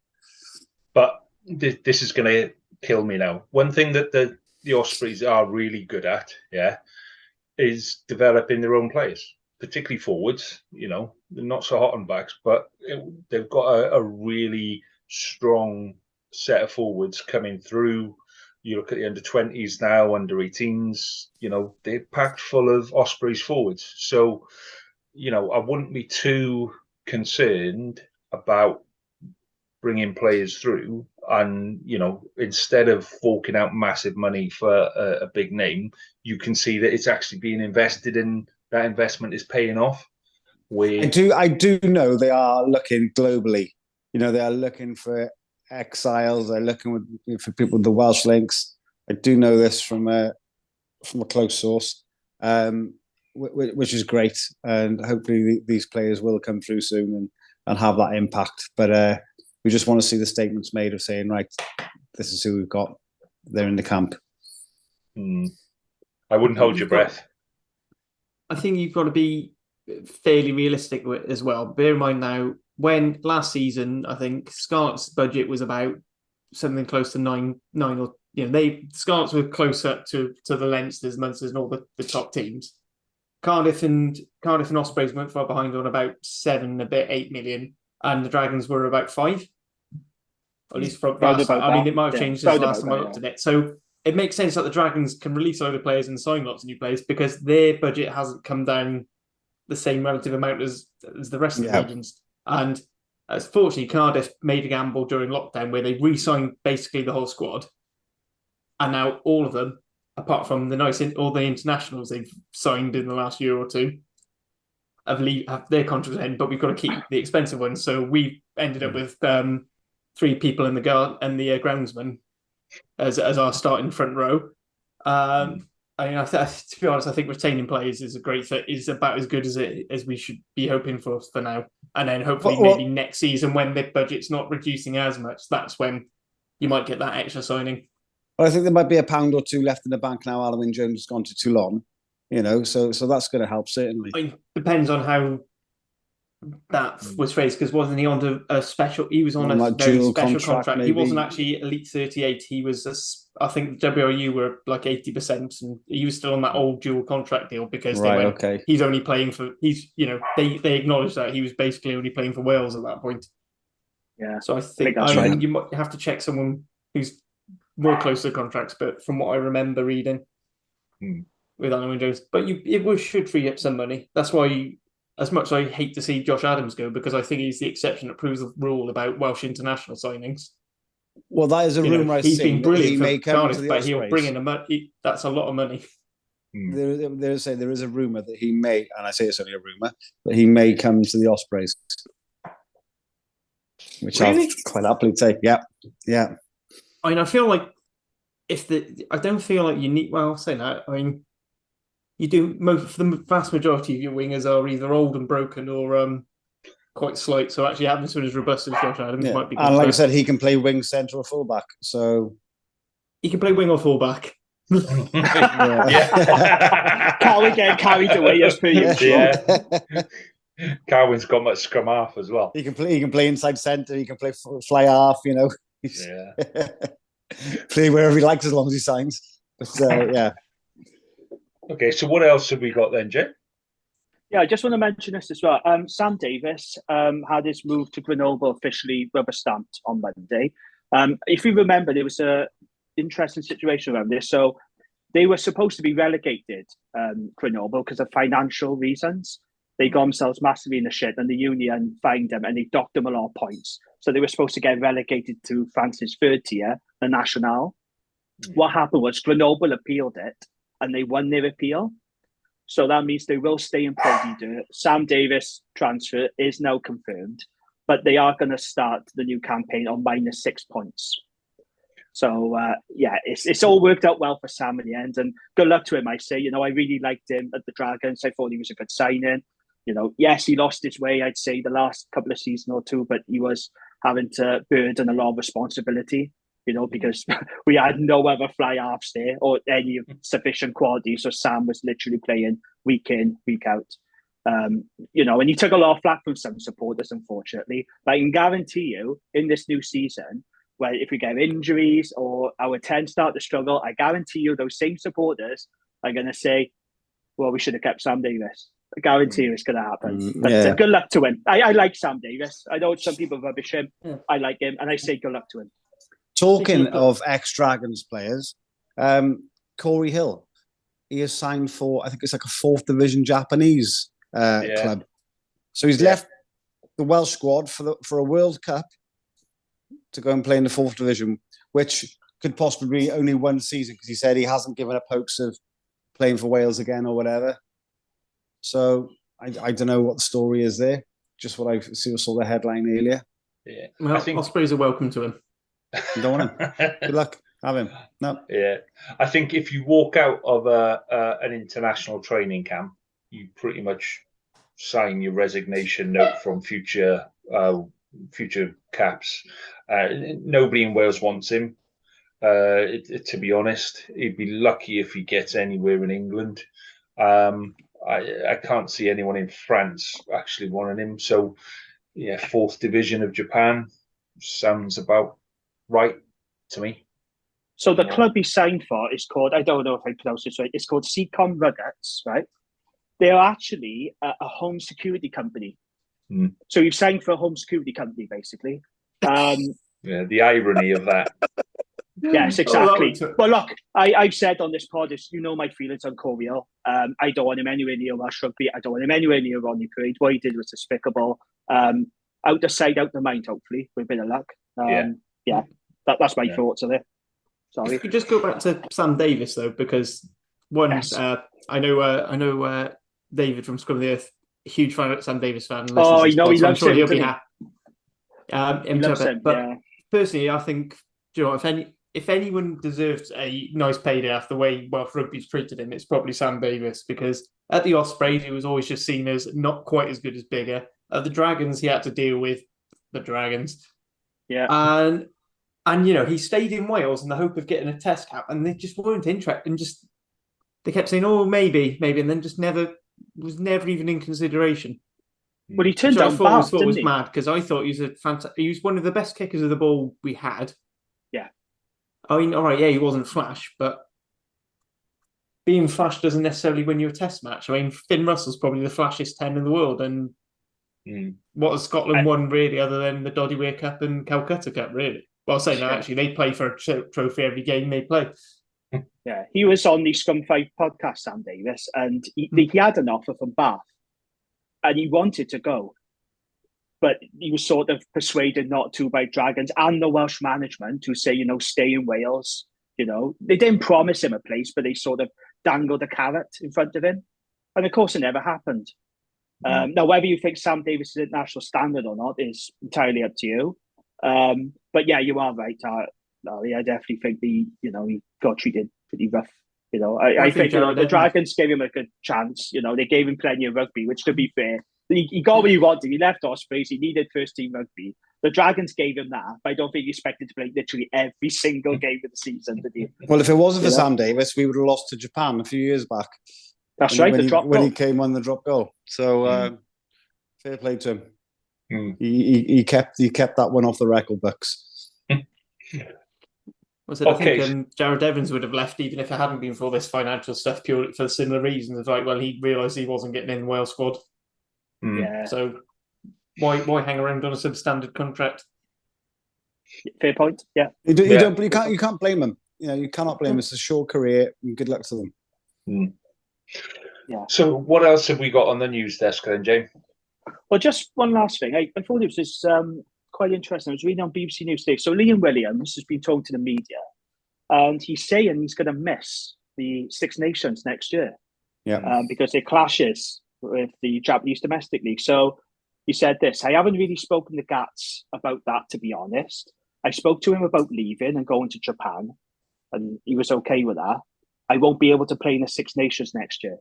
But this is going to kill me now. One thing that the Ospreys are really good at, is developing their own players, particularly forwards. They're not so hot on backs, but they've got a really strong set of forwards coming through. You look at the under-20s now, under-18s, they're packed full of Ospreys forwards. So, I wouldn't be too concerned about bringing players through and, instead of forking out massive money for a big name, you can see that it's actually being invested in. That investment is paying off. I do know they are looking globally. They are looking for exiles. They're looking for people with the Welsh links. I do know this from a close source, which is great. And hopefully these players will come through soon and have that impact. But we just want to see the statements made of saying, right, this is who we've got. They're in the camp. I wouldn't hold your breath. I think you've got to be fairly realistic as well. Bear in mind now, when last season, I think Scarlet's budget was about something close to nine or Scarlets were closer to the Leinsters, Munsters, and all the top teams. Cardiff and Ospreys went far behind on about 8 million, and the Dragons were about 5. At least from last. I mean, it might have changed since last time I looked at it. So it makes sense that the Dragons can release other players and sign lots of new players because their budget hasn't come down the same relative amount as the rest of the regions. And fortunately, Cardiff made a gamble during lockdown where they re-signed basically the whole squad. And now all of them, apart from all the internationals they've signed in the last year or two, have their contracts end, but we've got to keep the expensive ones. So we ended up with 3 people in the guard and the groundsman as our starting front row. To be honest, I think retaining players is is about as good as we should be hoping for now. And then hopefully maybe next season when the budget's not reducing as much, that's when you might get that extra signing. Well, I think there might be £1 or 2 left in the bank now. Alwyn Jones has gone to Toulon, so that's going to help certainly. It depends on how that was phrased, because wasn't he on a special? He was on a very special contract. He wasn't actually Elite 38. He was, I think, WRU were like 80%, and he was still on that old dual contract deal because he's only playing for. They acknowledged that he was basically only playing for Wales at that point. Yeah. So I think you might have to check someone who's more close to the contracts, but from what I remember reading with Alwyn Jones, but it should free up some money. That's why. As much as I hate to see Josh Adams go, because I think he's the exception that proves the rule about Welsh international signings. Well, that is a rumour I've seen. He's been brilliant for Cardiff, but he'll bring in that's a lot of money. There is a rumour that he may, and I say it's only a rumour, that he may come to the Ospreys. Which I'll quite happily take. Yeah. I mean, I feel like I don't feel like you need, well, saying that, I mean, you do for the vast majority of your wingers are either old and broken or quite slight. So actually having someone as robust as Josh Adams might be good. And like I said, he can play wing, centre or fullback. So he can play wing or fullback. Can't we get carried away as per usual? Carwyn's got much scrum half as well. He can play inside centre. He can play fly half. Play wherever he likes as long as he signs. But Okay, so what else have we got then, Jay? Yeah, I just want to mention this as well. Sam Davis had his move to Grenoble officially rubber stamped on Monday. If you remember, there was an interesting situation around this. So they were supposed to be relegated, Grenoble, because of financial reasons. They got themselves massively in the shit, and the union fined them and they docked them a lot of points. So they were supposed to get relegated to France's third tier, the National. What happened was Grenoble appealed it, and they won their appeal. So that means they will stay in Pro D2. Sam Davis transfer is now confirmed, but they are going to start the new campaign on -6 points. So, it's all worked out well for Sam in the end, and good luck to him, I say. I really liked him at the Dragons. I thought he was a good signing. Yes, he lost his way, I'd say, the last couple of seasons or two, but he was having to burden a lot of responsibility, because we had no other fly halves there or any sufficient quality. So Sam was literally playing week in, week out. And he took a lot of flack from some supporters, unfortunately. But I can guarantee you, in this new season, where if we get injuries or our 10 start to struggle, I guarantee you those same supporters are going to say, well, we should have kept Sam Davis. I guarantee you it's going to happen. But good luck to him. I like Sam Davis. I know some people rubbish him. I like him, and I say good luck to him. Talking of ex-Dragons players, Corey Hill, he is signed for, I think it's like a 4th division Japanese club. So he's left the Welsh squad for a World Cup to go and play in the 4th division, which could possibly be only one season, because he said he hasn't given up hopes of playing for Wales again or whatever. So I don't know what the story is there. Just what I saw the headline earlier. Yeah, well, I think Ospreys are welcome to him. You don't want him. Good luck. Have him. No. Yeah, I think if you walk out of an international training camp, you pretty much sign your resignation note from future caps. Nobody in Wales wants him. To be honest, he'd be lucky if he gets anywhere in England. I can't see anyone in France actually wanting him. So, 4th division of Japan sounds about right to me. So the club he signed for is called, I don't know if I pronounce this right, it's called Seacom Ruggets, right? They are actually a home security company. So you've signed for a home security company, basically. The irony of that. Yes, exactly. Well, look, I've said on this pod, my feelings on Corey Hill. I don't want him anywhere near Welsh Rugby. I don't want him anywhere near Ronnie Parade. What he did was despicable. Out the sight, out the mind, hopefully, with a bit of luck. That's my thoughts on it. Sorry. If you just go back to Sam Davis, though, because I know David from Scrum of the Earth, a huge Sam Davis fan. He loves I'm sure him, he'll be happy. He loves him, but personally, I think, if anyone deserves a nice payday after the way Welsh Rugby's treated him, it's probably Sam Davis, because at the Ospreys, he was always just seen as not quite as good as Bigger. At the Dragons, he had to deal with the Dragons. Yeah. And he stayed in Wales in the hope of getting a test cap, and they just weren't interested. And they kept saying, "Oh, maybe," and then just was never even in consideration. Well, he turned out bad, didn't he? Was mad, because I thought he was one of the best kickers of the ball we had. Yeah. I mean, all right, he wasn't flash, but being flash doesn't necessarily win you a test match. I mean, Finn Russell's probably the flashiest 10 in the world, and what has Scotland won, really, other than the Doddyware Cup and Calcutta Cup, really? Well, saying that, actually, they play for a trophy every game they play. Yeah, he was on the Scrum 5 podcast, Sam Davis, and he had an offer from Bath, and he wanted to go. But he was sort of persuaded not to by Dragons and the Welsh management to say, stay in Wales. They didn't promise him a place, but they sort of dangled a carrot in front of him. And of course, it never happened. Now, whether you think Sam Davis is international standard or not is entirely up to you. But yeah, you are right. I definitely think he got treated pretty rough. I think the Dragons gave him a good chance. They gave him plenty of rugby, which, to be fair, he got what he wanted. He left Ospreys. He needed first team rugby. The Dragons gave him that, but I don't think he expected to play literally every single game of the season, did he? Well, if it wasn't for Sam Davis, we would have lost to Japan a few years back. That's right, when he came on the drop goal. So fair play to him. He kept that one off the record books. I think Jared Evans would have left even if it hadn't been for all this financial stuff, purely for similar reasons. He realised he wasn't getting in the Wales squad. Yeah. So why hang around on a substandard contract? Fair point. Yeah. You can't blame him. You cannot blame him. It's a short career. And good luck to them. Yeah. So what else have we got on the news desk then, James? Well, just one last thing. I thought it was quite interesting. I was reading on BBC News today. So Liam Williams has been talking to the media, and he's saying he's going to miss the Six Nations next year. Yeah. Because it clashes with the Japanese domestic league. So he said this: I haven't really spoken to Gats about that, to be honest. I spoke to him about leaving and going to Japan, and he was okay with that. I won't be able to play in the Six Nations next year.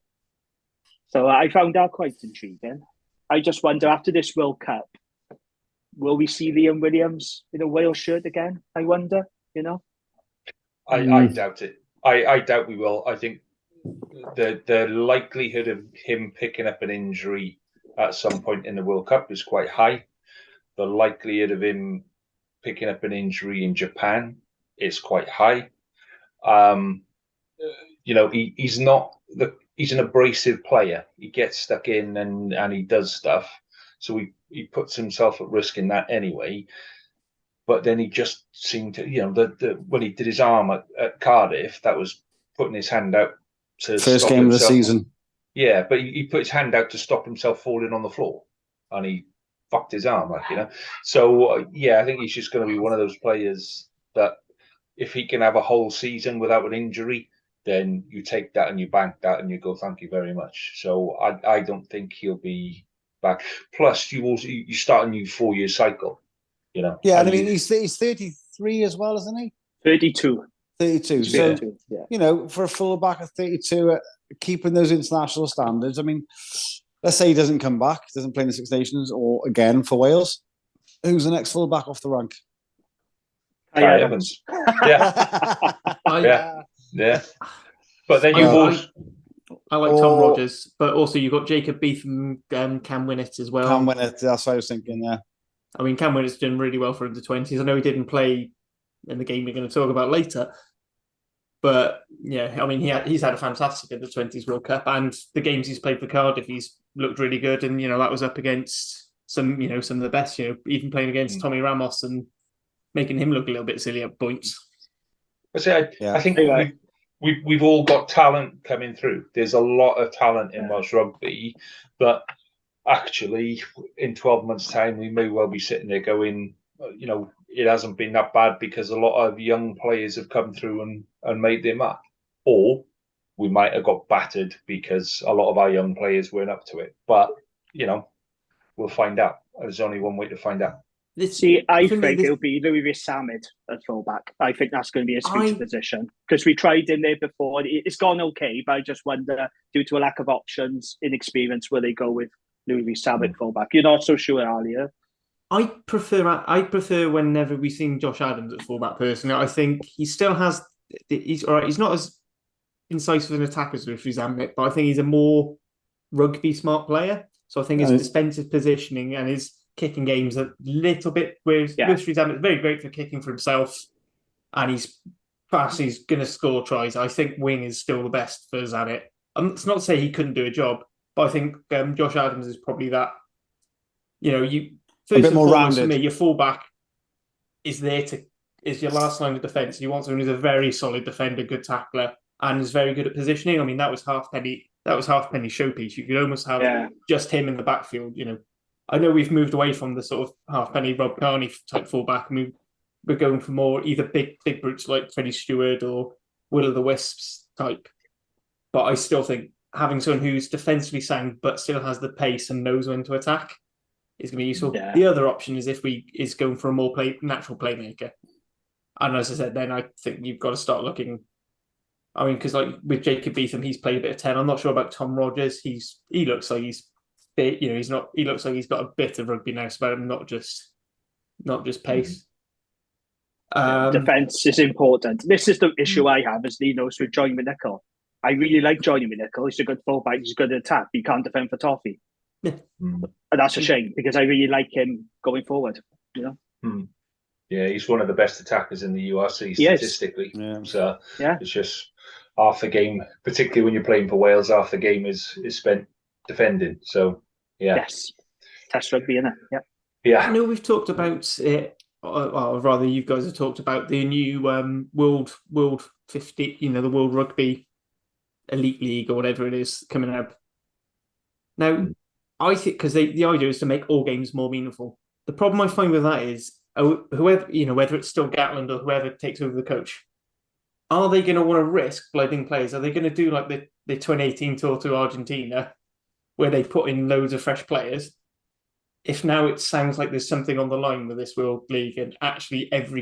So I found that quite intriguing. I just wonder, after this World Cup, will we see Liam Williams in a Wales shirt again? I wonder, I doubt it. I doubt we will. I think the likelihood of him picking up an injury at some point in the World Cup is quite high. The likelihood of him picking up an injury in Japan is quite high. He's an abrasive player. He gets stuck in and he does stuff. So he puts himself at risk in that anyway. But then he just seemed to, when he did his arm at Cardiff, that was putting his hand out to first stop game himself. of the season. Yeah, but he put his hand out to stop himself falling on the floor, and he fucked his arm, So I think he's just going to be one of those players that if he can have a whole season without an injury, then you take that and you bank that and you go, thank you very much. So I don't think he'll be back. Plus, you start a new 4-year cycle, Yeah, and I mean he's 33 as well, isn't he? 32. 32. So for a fullback at 32, keeping those international standards. I mean, let's say he doesn't come back, doesn't play in the Six Nations or again for Wales. Who's the next fullback off the rank? Cai Evans. Yeah. Yeah. But then I like Tom Rogers, but also you've got Jacob Beetham, Cam Winnett as well. Cam Winnett, that's what I was thinking, yeah. I mean, Cam Winnett's done really well for under 20s. I know he didn't play in the game we're going to talk about later, but yeah, I mean, he's had a fantastic under 20s World Cup, and the games he's played for Cardiff, he's looked really good, and that was up against some of the best. Even playing against Tommy Ramos and making him look a little bit silly at points. I think we've all got talent coming through. There's a lot of talent in Welsh rugby, but actually, in 12 months' time, we may well be sitting there going, it hasn't been that bad because a lot of young players have come through and made their mark. Or we might have got battered because a lot of our young players weren't up to it. But, we'll find out. There's only one way to find out. I think it'll be Louis Samid at fullback. I think that's going to be his future position because we tried in there before. It's gone okay, but I just wonder, due to a lack of options, inexperience, will they go with Louis Samid fullback? You're not so sure, Alia. I prefer whenever we've seen Josh Adams at fullback. Personally, I think he still has. He's all right. He's not as incisive an attacker as Louis Samid, but I think he's a more rugby smart player. So I think his defensive positioning and his kicking game's a little bit. Whereas Louis Samid is very great for kicking for himself, and he's fast. He's going to score tries. I think wing is still the best for Zanet. It's not to say he couldn't do a job, but I think Josh Adams is probably that. First and foremost for me, your fullback is your last line of defence. You want someone who's a very solid defender, good tackler, and is very good at positioning. I mean, that was Halfpenny's showpiece. You could almost have just him in the backfield. I know we've moved away from the sort of Halfpenny, Rob Kearney type fullback, and we're going for more either big brutes like Freddie Stewart or Will of the Wisps type. But I still think having someone who's defensively sound but still has the pace and knows when to attack is going to be useful. Yeah. The other option is going for a more natural playmaker. And as I said, then I think you've got to start looking. I mean, because like with Jacob Beetham, he's played a bit of 10. I'm not sure about Tom Rogers. He looks like he's fit. He's not. He looks like he's got a bit of rugby nous about him, not just pace. Defence is important. This is the issue I have, as Lee knows, with Johnny McNichol. I really like Johnny McNichol. He's a good fullback. He's good at attack. But he can't defend for Toffee. Yeah. And that's a shame because I really like him going forward. Yeah, he's one of the best attackers in the URC statistically. Yeah. So it's just half the game, particularly when you're playing for Wales, half the game is spent defending. So yes, Test rugby, innit? Yeah. I know we've talked about it, or rather, you guys have talked about the new World 50, the World Rugby Elite League or whatever it is coming up. Now, I think because the idea is to make all games more meaningful. The problem I find with that is whoever, whether it's still Gatland or whoever takes over the coach, are they going to want to risk blooding players? Are they going to do like the 2018 tour to Argentina, where they put in loads of fresh players? If now it sounds like there's something on the line with this World League, and actually every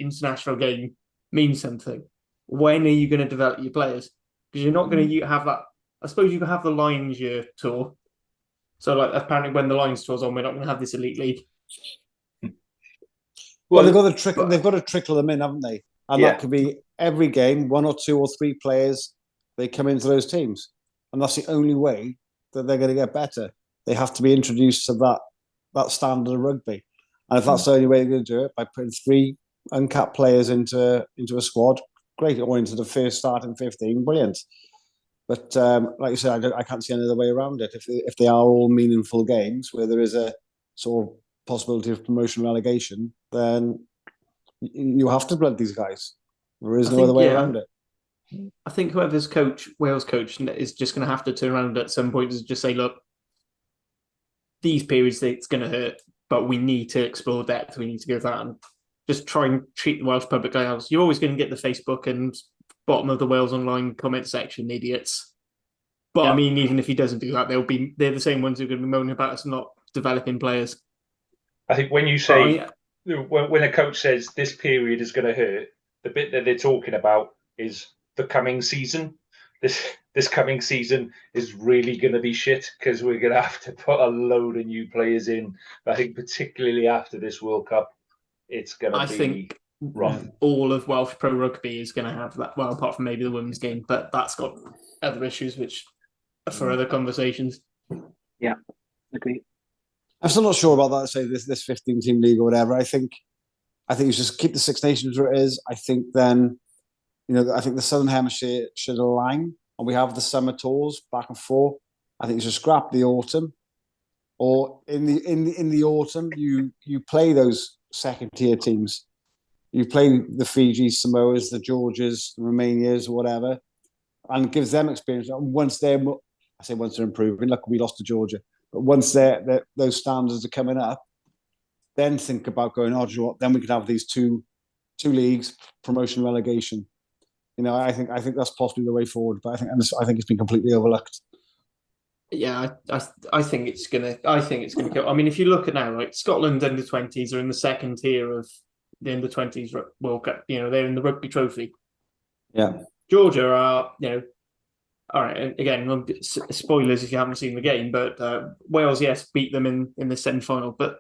international game means something, when are you going to develop your players? Because you're not going to have that. I suppose you can have the Lions Year tour, So, like, apparently, when the Lions tour's on, we're not going to have this elite league. Well, they've got to trickle them in, haven't they? And that could be every game, 1 or 2 or 3 players, they come into those teams. And that's the only way that they're going to get better. They have to be introduced to that standard of rugby. And if that's the only way they're going to do it, by putting 3 uncapped players into a squad, great, or into the first starting 15, brilliant. But like you said, I can't see any other way around it. If they are all meaningful games where there is a sort of possibility of promotion relegation, then you have to blood these guys. There is no other way around it. I think whoever's Wales coach, is just going to have to turn around at some point and just say, look, these periods it's going to hurt, but we need to explore depth. We need to go that and just try and treat the Welsh public like you're always going to get the Facebook and bottom of the Wales Online comment section idiots. But I mean, even if he doesn't do that, they're the same ones who are going to be moaning about us not developing players. I think when you say when a coach says this period is going to hurt, the bit that they're talking about is the coming season. This coming season is really going to be shit because we're going to have to put a load of new players in. I think particularly after this World Cup, it's going to be rough. All of Welsh Pro Rugby is going to have that. Well, apart from maybe the women's game, but that's got other issues which are for other conversations. Yeah, agree. I'm still not sure about that. Say this 15-team league or whatever. I think you just keep the Six Nations where it is. I think then, I think the Southern Hemisphere should align, and we have the summer tours back and forth. I think you should scrap the autumn, or in the autumn you play those second tier teams. You play the Fiji, Samoas, the Georgias, the Romanias, or whatever, and gives them experience. And once they're improving, like we lost to Georgia. But once those standards are coming up, then think about going, do you know what? Then we could have these two leagues, promotion, relegation. I think that's possibly the way forward. But I think it's been completely overlooked. Yeah, I think it's gonna go. I mean, if you look at now, like Scotland under-20s are in the second tier of the under-20s World Cup. They're in the Rugby Trophy. Yeah, Georgia are all right, and again, spoilers if you haven't seen the game, but Wales, yes, beat them in the semi-final. But,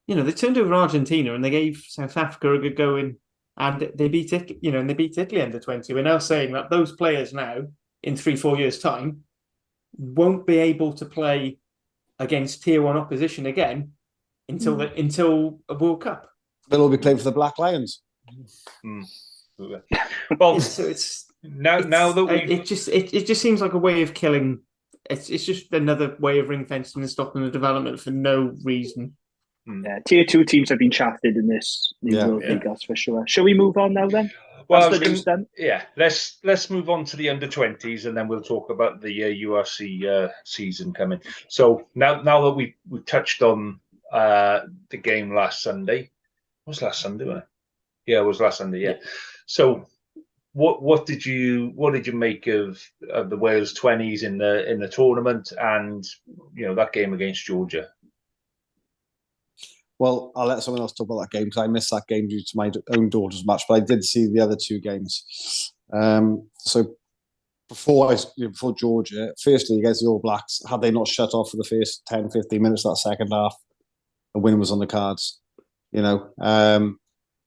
they turned over Argentina and they gave South Africa a good go in, and they beat Italy under 20. We're now saying that those players now, in 3-4 years' time, won't be able to play against Tier 1 opposition again until a World Cup. They'll all be playing for the Black Lions. Well, it just seems like a way of killing. It's just another way of ring fencing and stopping the development for no reason. Yeah, Tier 2 teams have been shafted in this World League, that's for sure. Shall we move on now then? Well, let's move on to the under-20s and then we'll talk about the URC season coming. So now that we touched on the game last Sunday, it was last Sunday, wasn't it? Yeah, it was last Sunday. Yeah. So what did you make of the Wales 20s in the tournament and that game against Georgia? Well, I'll let someone else talk about that game because I missed that game due to my own daughter's match, but I did see the other 2 games. So before Georgia, firstly against the All Blacks, had they not shut off for the first 10, 15 minutes of that second half, a win was on the cards,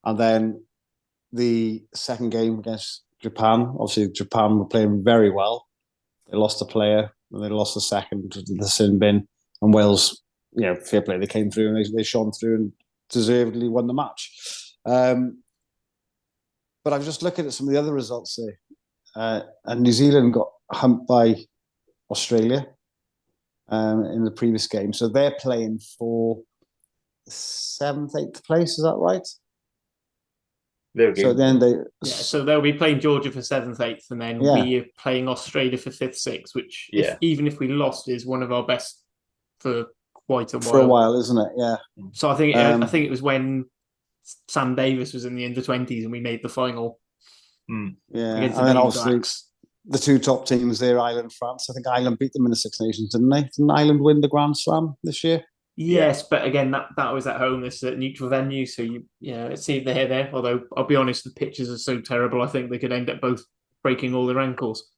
And then the second game against Japan, obviously Japan were playing very well. They lost a player and they lost the second to the sin bin, and Wales, fair play, they came through and they shone through and deservedly won the match. But I was just looking at some of the other results there. And New Zealand got humped by Australia in the previous game. So they're playing for 7th, 8th place, is that right? So then so they'll be playing Georgia for 7th, 8th, and then we are playing Australia for 5th, 6th, which even if we lost is one of our best for quite a while. For a while, isn't it? Yeah. So I think it was when Sam Davis was in the under-20s and we made the final. Yeah, and then obviously the 2 top teams there, Ireland, France. I think Ireland beat them in the Six Nations, didn't they? Didn't Ireland win the Grand Slam this year? Yes, but again, that was at home. This is a neutral venue, so let's see if they're there. Although I'll be honest, the pitches are so terrible. I think they could end up both breaking all their ankles.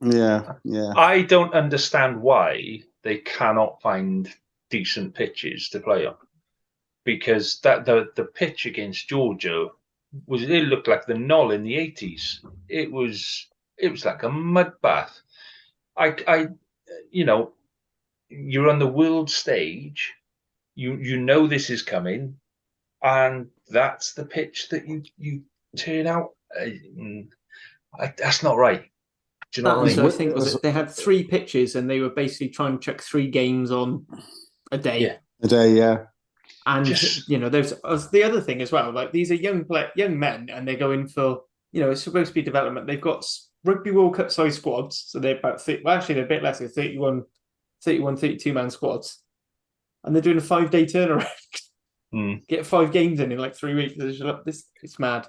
Yeah, yeah. I don't understand why they cannot find decent pitches to play on, because the pitch against Georgia it looked like the Knoll in the 80s. It was like a mud bath. I you're on the world stage. You know this is coming, and that's the pitch that you turn out. That's not right. Do you know That what I was, mean? I think, was it, they had 3 pitches and they were basically trying to chuck 3 games on a day. Yeah. A day, yeah. And there's the other thing as well. Like, these are young men, and they're going for, it's supposed to be development. They've got Rugby World Cup size squads, so they're about actually they're a bit less, than 32 man squads, and they're doing a 5-day turnaround. Get 5 games in like 3 weeks. It's mad.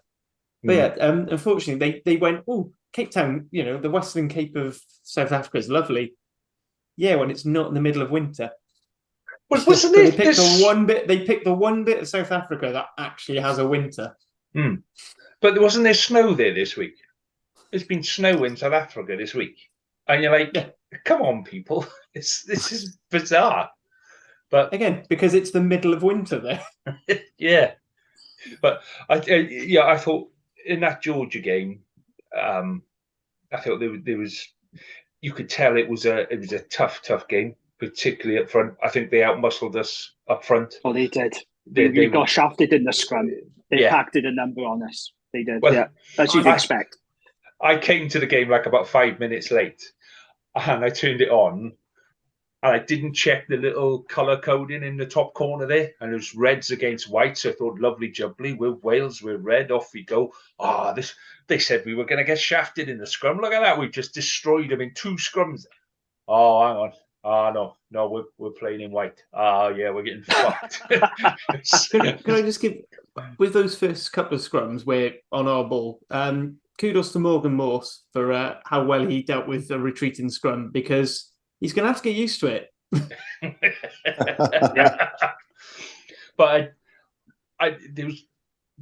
But yeah, unfortunately, they went, Cape Town, the Western Cape of South Africa is lovely. Yeah, when it's not in the middle of winter. But wasn't it? They picked the one bit of South Africa that actually has a winter. But wasn't there snow there this week? There's been snow in South Africa this week, and you're like, come on, people, this is bizarre. But again, because it's the middle of winter there. Yeah, but I thought in that Georgia game, I thought there was, you could tell it was a tough game, particularly up front. I think they outmuscled us up front. Oh, they did. They got shafted in the scrum. They packed in a number on us. They did. Well, as you'd expect. I came to the game like about 5 minutes late, and I turned it on, and I didn't check the little colour coding in the top corner there, and it was reds against whites. I thought, lovely jubbly, we're Wales, we're red, off we go. They said we were going to get shafted in the scrum. Look at that, we've just destroyed them in 2 scrums. Oh, hang on. Oh, no, we're playing in white. Yeah, we're getting fucked. Can I just give, with those first couple of scrums where on our ball, kudos to Morgan Morse for how well he dealt with the retreating scrum, because he's going to have to get used to it. But there was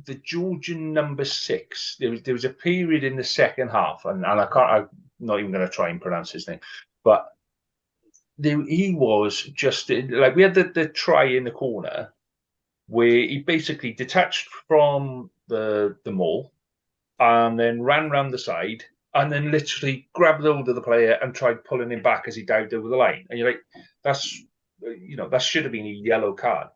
the Georgian number 6. There was a period in the second half, and I'm not even going to try and pronounce his name, but he was just like, we had the try in the corner where he basically detached from the maul and then ran round the side and then literally grabbed hold of the player and tried pulling him back as he dived over the line. And you're like, that should have been a yellow card.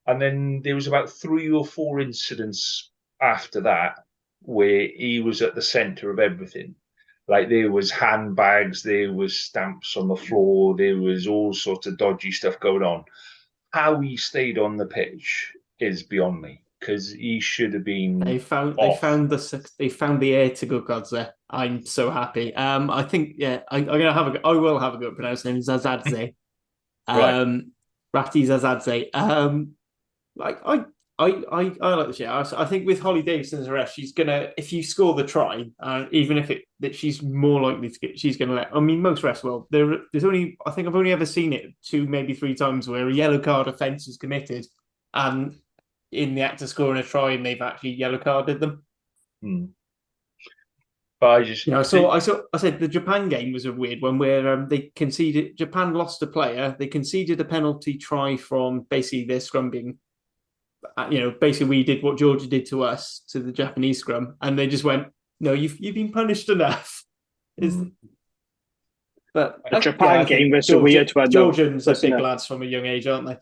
And then there was about 3 or 4 incidents after that where he was at the centre of everything. Like, there was handbags, there was stamps on the floor, there was all sorts of dodgy stuff going on. How he stayed on the pitch is beyond me, because he should have been. They found the air to good gods there. I'm so happy. I think I'm gonna have a go. I will have a go at pronouncing him. Zazadze. Rati Zazadze. I like the shit. I think with Holly Davidson as a ref, she's gonna, if you score the try, even if that she's more likely to get, she's gonna let. I mean, most refs will. There's only, I think I've only ever seen it 2, maybe 3 times where a yellow card offence is committed, and in the act of scoring a try, and they've actually yellow carded them. But I just, I said the Japan game was a weird one where they conceded. Japan lost a player. They conceded a penalty try from basically their scrum being. Basically we did what Georgia did to us, to the Japanese scrum, and they just went, no, you've been punished enough. But the Japan game was a weird one. Georgians are big lads from a young age, aren't they?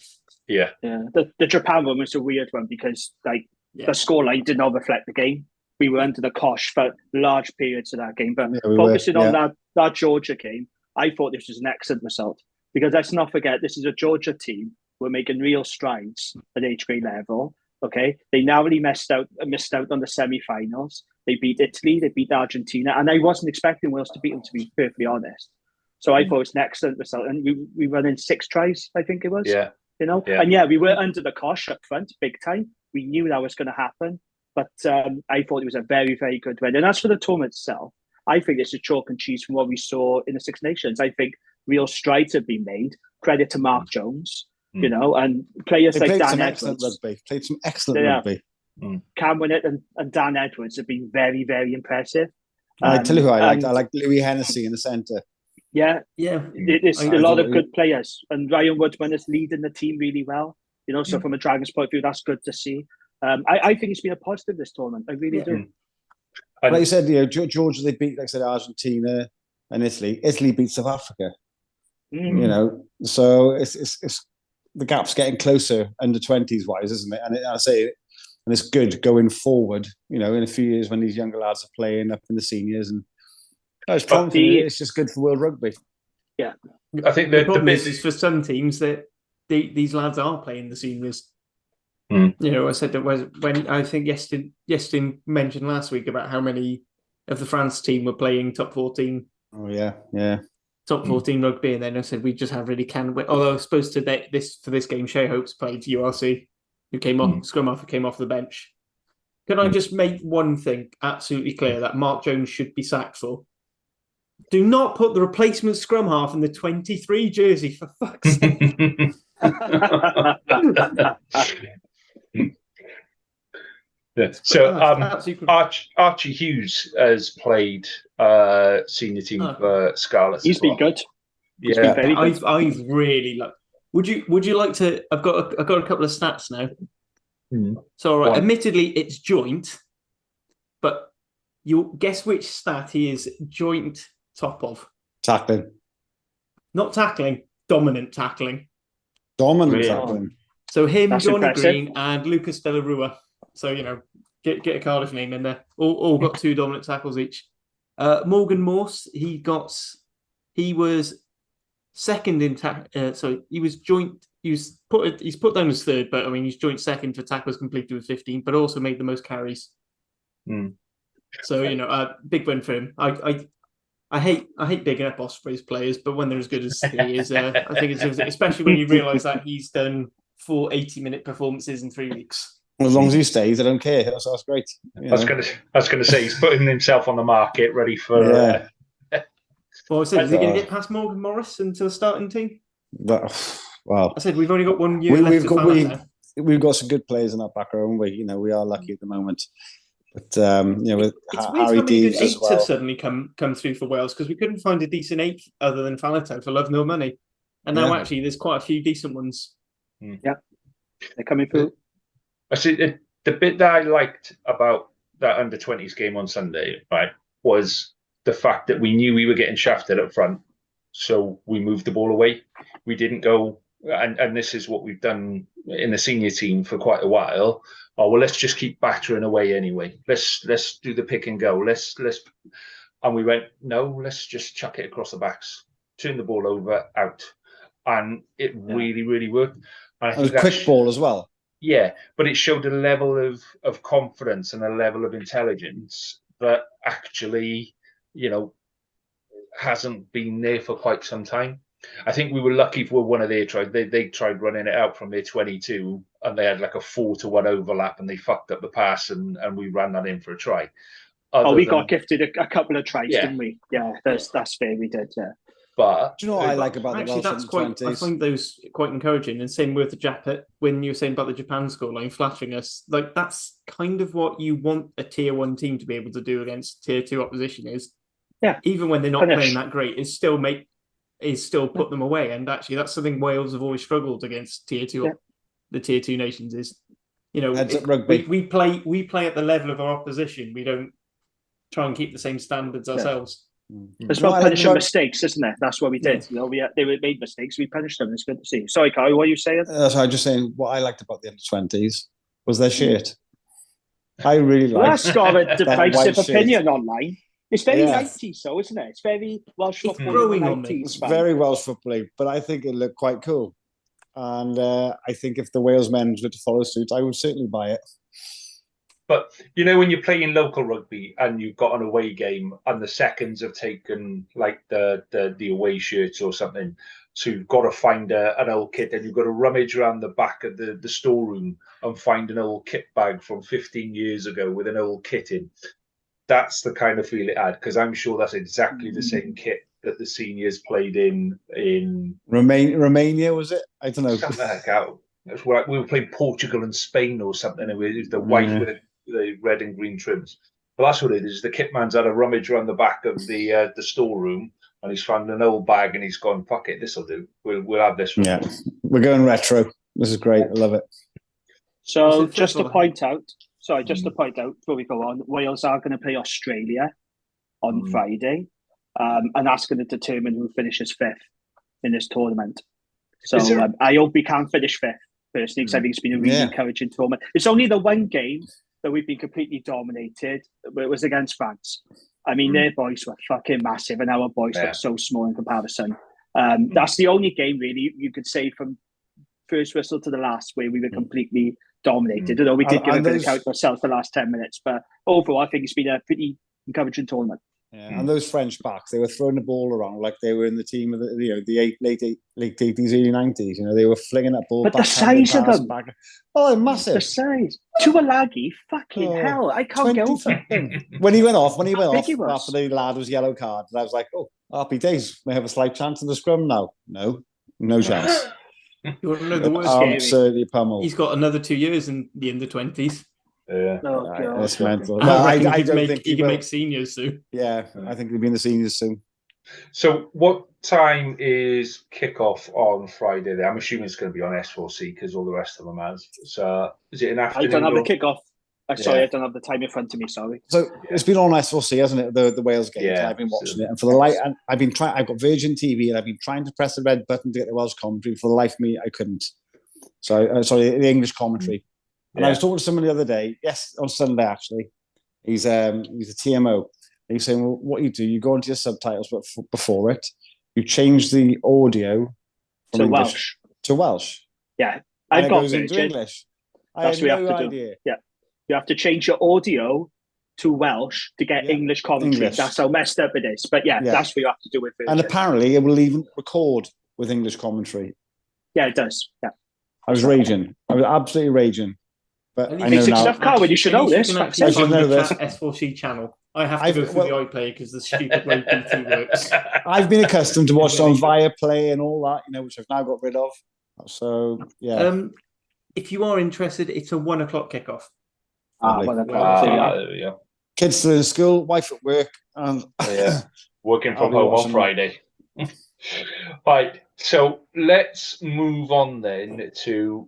Yeah. The Japan one was a weird one because the scoreline did not reflect the game. We were under the cosh for large periods of that game. But focusing on that Georgia game, I thought this was an excellent result, because let's not forget, this is a Georgia team. We're making real strides at age grade level. Okay, they narrowly missed out on the semi-finals. They beat Italy, they beat Argentina, and I wasn't expecting Wales to beat them, to be perfectly honest. So I thought it was an excellent result, and we run in 6 tries, I think it was. And we were under the cosh up front, big time. We knew that was going to happen, but I thought it was a very, very good win. And as for the tournament itself, I think it's a chalk and cheese from what we saw in the Six Nations. I think real strides have been made. Credit to Mark Jones. And players like Dan Edwards played some excellent rugby. Cam Winnett and Dan Edwards have been very, very impressive. I tell you who I liked. I like Louis Hennessy in the centre. Yeah, Yeah. there's a lot of good players, and Ryan Woodman is leading the team really well. So from a Dragons point of view, that's good to see. I think it's been a positive this tournament. I really do. Like you said, Georgia, they beat, like I said, Argentina and Italy. Italy beat South Africa. So it's the gap's getting closer under 20s wise, isn't it? And it's good going forward. In a few years when these younger lads are playing up in the seniors, and it's just good for World Rugby. Yeah, I think the problem is for some teams that these lads are playing the seniors. I said that when I think Yestin mentioned last week about how many of the France team were playing top 14. Oh yeah. Top 14 rugby, and then I said we just have really can. Although I suppose for this game, Shea Hopes played URC, who came off scrum half, who came off the bench. Can I just make one thing absolutely clear that Mark Jones should be sacked for? Do not put the replacement scrum half in the 23 jersey, for fuck's sake. So Archie Hughes has played senior team for Scarlets. He's been good. Yeah, been very good. I've really like. Would you like to? I've got a couple of stats now. So, all right, admittedly, it's joint, but you guess which stat he is joint top of? Tackling. Not tackling. Dominant tackling. Tackling. So him, That's Johnny impressive. Green, and Lucas De La Rua. So get a Cardiff name in there. All got 2 dominant tackles each. Morgan Morse, he was second in he was joint. He's put down as third, but I mean he's joint second for tackles completed with 15, but also made the most carries. So big win for him. I hate bigging up Ospreys players, but when they're as good as he is, I think it's especially when you realise that he's done 4 80-minute performances in 3 weeks. Well, as long as he stays, I don't care. That's great. I was going to say he's putting himself on the market, ready for. Well, I said, is he going to get past Morgan Morris into the starting team? Well, I said we've only got 1 year left. We've got some good players in that back row, and we are lucky at the moment. But with it's Harry Deeds as well. Have suddenly come through for Wales because we couldn't find a decent 8 other than Faletau for love nor money, and now actually there's quite a few decent ones. Yeah, they're coming through. I see the bit that I liked about that under-20s game on Sunday, right, was the fact that we knew we were getting shafted up front, so we moved the ball away. We didn't go, and this is what we've done in the senior team for quite a while. Oh well, let's just keep battering away anyway. Let's do the pick and go. And we went, no, let's just chuck it across the backs, turn the ball over, out, and it really, really worked. And it was a quick ball as well. Yeah, but it showed a level of confidence and a level of intelligence that actually, hasn't been there for quite some time. I think we were lucky for one of their tried. They tried running it out from their 22, and they had like a 4-1 overlap, and they fucked up the pass, and we ran that in for a try. We got gifted a couple of tries, didn't we? Yeah, that's fair. We did, yeah. But do you know what I like about the Welsh that's quite? I find those quite encouraging. And same with the Japan when you were saying about the Japan scoreline flattering us. Like that's kind of what you want a tier 1 team to be able to do against tier 2 opposition. Is even when they're not playing that great, is still put them away. And actually, that's something Wales have always struggled against tier 2. The tier 2 nations is rugby. We play at the level of our opposition. We don't try and keep the same standards ourselves. It's about punishing mistakes, isn't it? That's what we did. They made mistakes. We punished them. It's good to see. Sorry, Kyle, what are you saying? That's what I'm just saying. What I liked about the under-20s was their shirt. I really liked. That's got a divisive opinion online. It's very 90s, so isn't it? It's very Welsh football. Growing on me. It's very Welsh football, but I think it looked quite cool. And I think if the Wales men were to follow suit, I would certainly buy it. But when you're playing local rugby and you've got an away game and the seconds have taken like the away shirts or something, so you've got to find an old kit, and you've got to rummage around the back of the storeroom and find an old kit bag from 15 years ago with an old kit in. That's the kind of feel it had, because I'm sure that's exactly the same kit that the seniors played in Romania, was it? I don't know. That's where we were playing Portugal and Spain or something. It was the white with the red and green trims. Well, that's what it is. The kit man's had a rummage around the back of the storeroom, and he's found an old bag, and he's gone, "Fuck it, this'll do. We'll have this one." Yeah, we're going retro. This is great. I love it. So just to point out before we go on, Wales are going to play Australia on Friday, and that's going to determine who finishes fifth in this tournament. So I hope we can finish fifth personally, because I think it's been a really encouraging tournament. It's only the one game that we've been completely dominated, but it was against France. I mean, their boys were fucking massive, and our boys were so small in comparison. That's the only game, really, you could say from first whistle to the last where we were completely dominated. Although we did give a bit of count ourselves the last 10 minutes, but overall, I think it's been a pretty encouraging tournament. Yeah, and those French backs, they were throwing the ball around like they were in the team of the late 80s, early 90s. They were flinging that ball. But the size of them, they're massive. The size, Tuolagi, fucking hell, I can't get over. When he went off after the lad was yellow card, and I was like, oh, happy days. May have a slight chance in the scrum now. No chance. You want to know the worst? Absolutely pummeled. He's got another 2 years in the under-20s. Yeah, that's mental. I don't think he can make seniors soon. Yeah, I think he'll be in the seniors soon. So, what time is kickoff on Friday? There, I'm assuming it's going to be on S4C because all the rest of them has. So, is it an afternoon? I don't have the kickoff. Sorry, I don't have the time in front of me. Sorry. So it's been on S4C, hasn't it? The Wales game. Yeah, I've been watching it, and for the life, I've been trying. I've got Virgin TV, and I've been trying to press the red button to get the Welsh commentary. For the life of me, I couldn't. So, sorry, the English commentary. And I was talking to someone the other day, on Sunday actually. He's a TMO. And he's saying, well, what you do, you go into your subtitles, but before it, you change the audio from English to Welsh. Yeah, I've got goes into English. That's what you have to do. Yeah, you have to change your audio to Welsh to get English commentary. That's how messed up it is. But that's what you have to do with it. And apparently, it will even record with English commentary. Yeah, it does. Yeah, I was raging. I was absolutely raging. But I know basic now. Stuff, Carl, you should know this. I should know this. S4C channel. I have to go through the iPlayer because the stupid road BT works. I've been accustomed to watch on Viaplay and all that, which I've now got rid of. So yeah. If you are interested, it's a 1 o'clock kickoff. 1 o'clock. There we go. Kids still in school, wife at work, and working from home on Friday. Right, so let's move on then to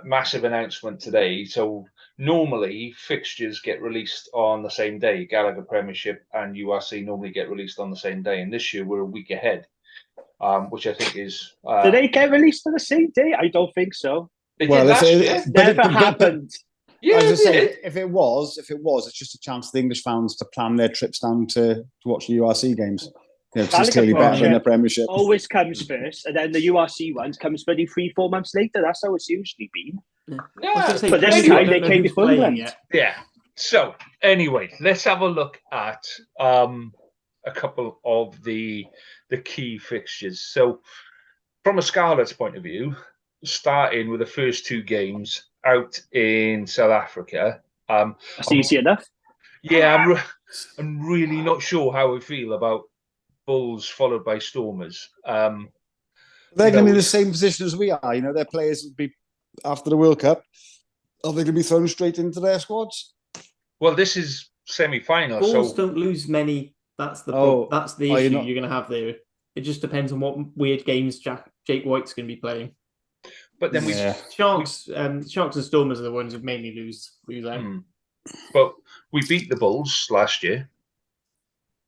massive announcement today. So normally fixtures get released on the same day. Gallagher Premiership and URC normally get released on the same day, and this year we're a week ahead, which I think is. Do they get released on the same day? I don't think so. It never happened. Yeah, I was just saying, if it was, it's just a chance for the English fans to plan their trips down to watch the URC games. It's clearly better than the Premiership. Always comes first, and then the URC ones comes 3-4 months later. That's how it's usually been. Yeah, but this time they came before England. Yeah. So anyway, let's have a look at a couple of the key fixtures. So from a Scarlet's point of view, starting with the first 2 games out in South Africa. That's easy enough. Yeah, I'm really not sure how I feel about Bulls followed by Stormers. They're going to be in the same position as we are. Their players will be, after the World Cup, are they going to be thrown straight into their squads? Well, this is semi-final. Bulls don't lose many. That's the issue you're going to have there. It just depends on what weird games Jake White's going to be playing. But then Sharks and Stormers are the ones who mainly lose out. But we beat the Bulls last year.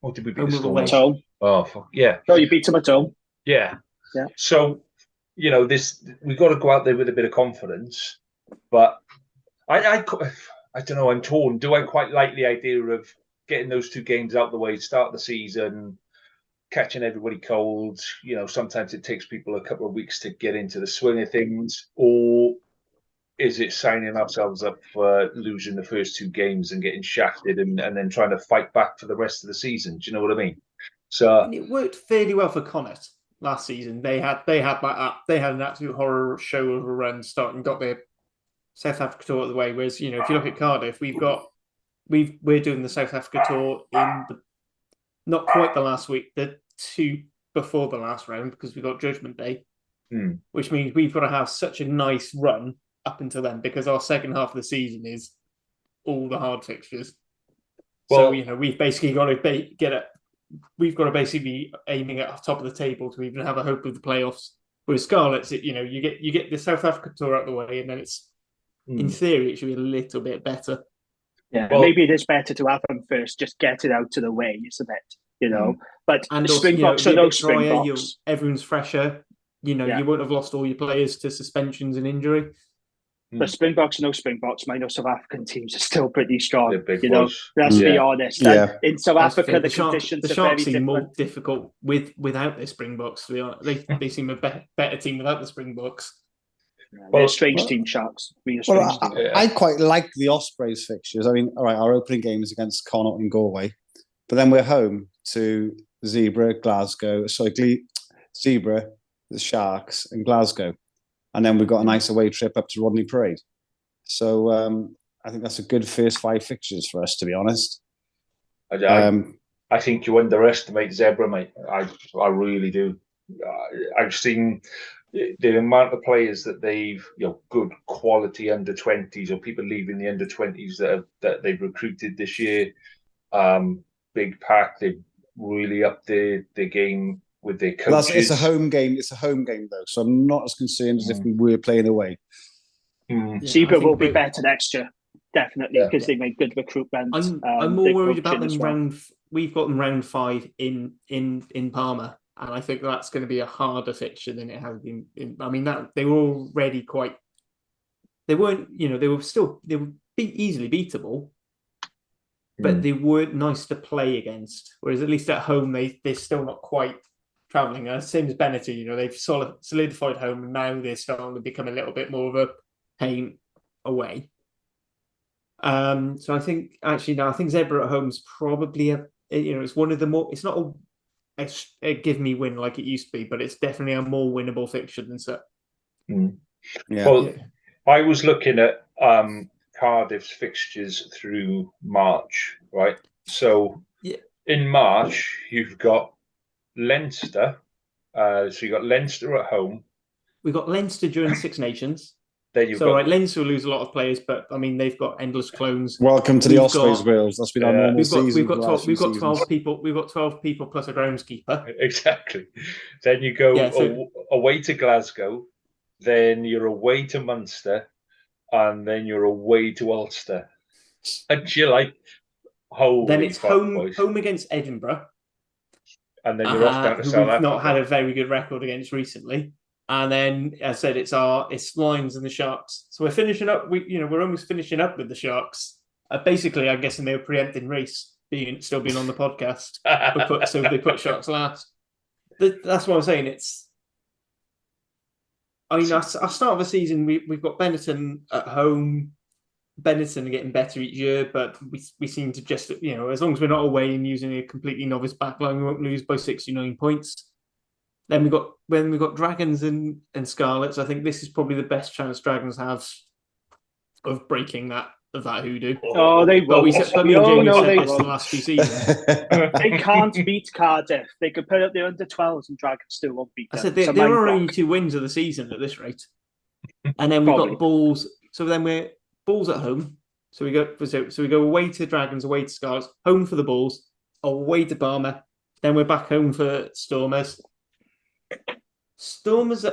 Or did we beat the Stormers? Oh, fuck yeah! No, you beat them at home. Yeah. So this we've got to go out there with a bit of confidence. But I don't know. I'm torn. Do I quite like the idea of getting those 2 games out the way, start the season, catching everybody cold? Sometimes it takes people a couple of weeks to get into the swing of things, or is it signing ourselves up for losing the first 2 games and getting shafted and then trying to fight back for the rest of the season? Do you know what I mean? So it worked fairly well for Connacht last season. They had an absolute horror show of a run starting, got their South Africa tour out of the way. Whereas if you look at Cardiff, we're doing the South Africa tour in not quite the last week, the 2 before the last round, because we've got Judgment Day, which means we've got to have such a nice run up until then, because our second half of the season is all the hard fixtures. So we've basically got to we've got to basically be aiming at top of the table to even have a hope of the playoffs. With Scarlets, you get the South Africa tour out of the way, and then it's in theory it should be a little bit better. Yeah, maybe it is better to have them first, just get it out of the way, isn't it? But and the also, Springboks are no Springboks. Everyone's fresher. You won't have lost all your players to suspensions and injury. The Springboks are no Springboks. My South African teams are still pretty strong. Let's be honest. Yeah. In South Africa, the conditions the are Sharks very seem different. more difficult without the Springboks. They seem a better team without the Springboks. They're a strange team, Sharks. I quite like the Ospreys fixtures. I mean, all right, our opening game is against Connacht in Galway, but then we're home to Zebra, the Sharks, and Glasgow. And then we've got a nice away trip up to Rodney Parade. So I think that's a good first 5 fixtures for us, to be honest. I think you underestimate Zebra, mate. I really do. I've seen the amount of players that they've, good quality under 20s or people leaving the under 20s that they've recruited this year. Big pack. They've really upped their game with their coaches. It's a home game. It's a home game, though, so I'm not as concerned as if we were playing away. Zebra will be better next year, definitely, because they make good recruitment. I'm more worried about them we've got them round 5 in Parma, and I think that's going to be a harder fixture than it has been. They were already quite. They weren't, they were easily beatable, but they weren't nice to play against. Whereas at least at home, they're still not quite travelling. Same as Benetton, they've solidified home, and now they're starting to become a little bit more of a pain away. So I think Zebra at home is probably it's one of the more. It's not a give me win like it used to be, but it's definitely a more winnable fixture than so. I was looking at Cardiff's fixtures through March, right? So in March you've got Leinster. So you got Leinster at home. We've got Leinster during Six Nations. Leinster will lose a lot of players, but they've got endless clones. Welcome to the Ospreys, Wales. That's been our normal season. We've got 12 people. We've got 12 people plus a groundskeeper. Exactly. Then you go away to Glasgow. Then you're away to Munster, and then you're away to Ulster. And you're like, holy then it's fuck, home boys. home against Edinburgh. And then you're off down to South Africa. We've not had a very good record against recently. And then, as I said, it's Lions and the Sharks. So we're finishing up. We're almost finishing up with the Sharks. Basically, I'm guessing they were preempting race, still being on the podcast. So they put Sharks last. That's what I'm saying. Our start of the season, we've got Benetton at home. Benetton are getting better each year, but we seem to just, as long as we're not away and using a completely novice backline, we won't lose by 69 points. Then we've got Dragons and Scarlets. I think this is probably the best chance Dragons have of breaking that hoodoo. Oh, they will. Me and Jamie said this the last few seasons. They can't beat Cardiff. They could put up the under 12s and Dragons still won't beat them. I said there are only 2 wins of the season at this rate. And then we've got Bulls. So then we're Bulls at home. So we go away to Dragons, away to Scarlets, home for the Bulls, away to Parma. Then we're back home for Stormers. Stormers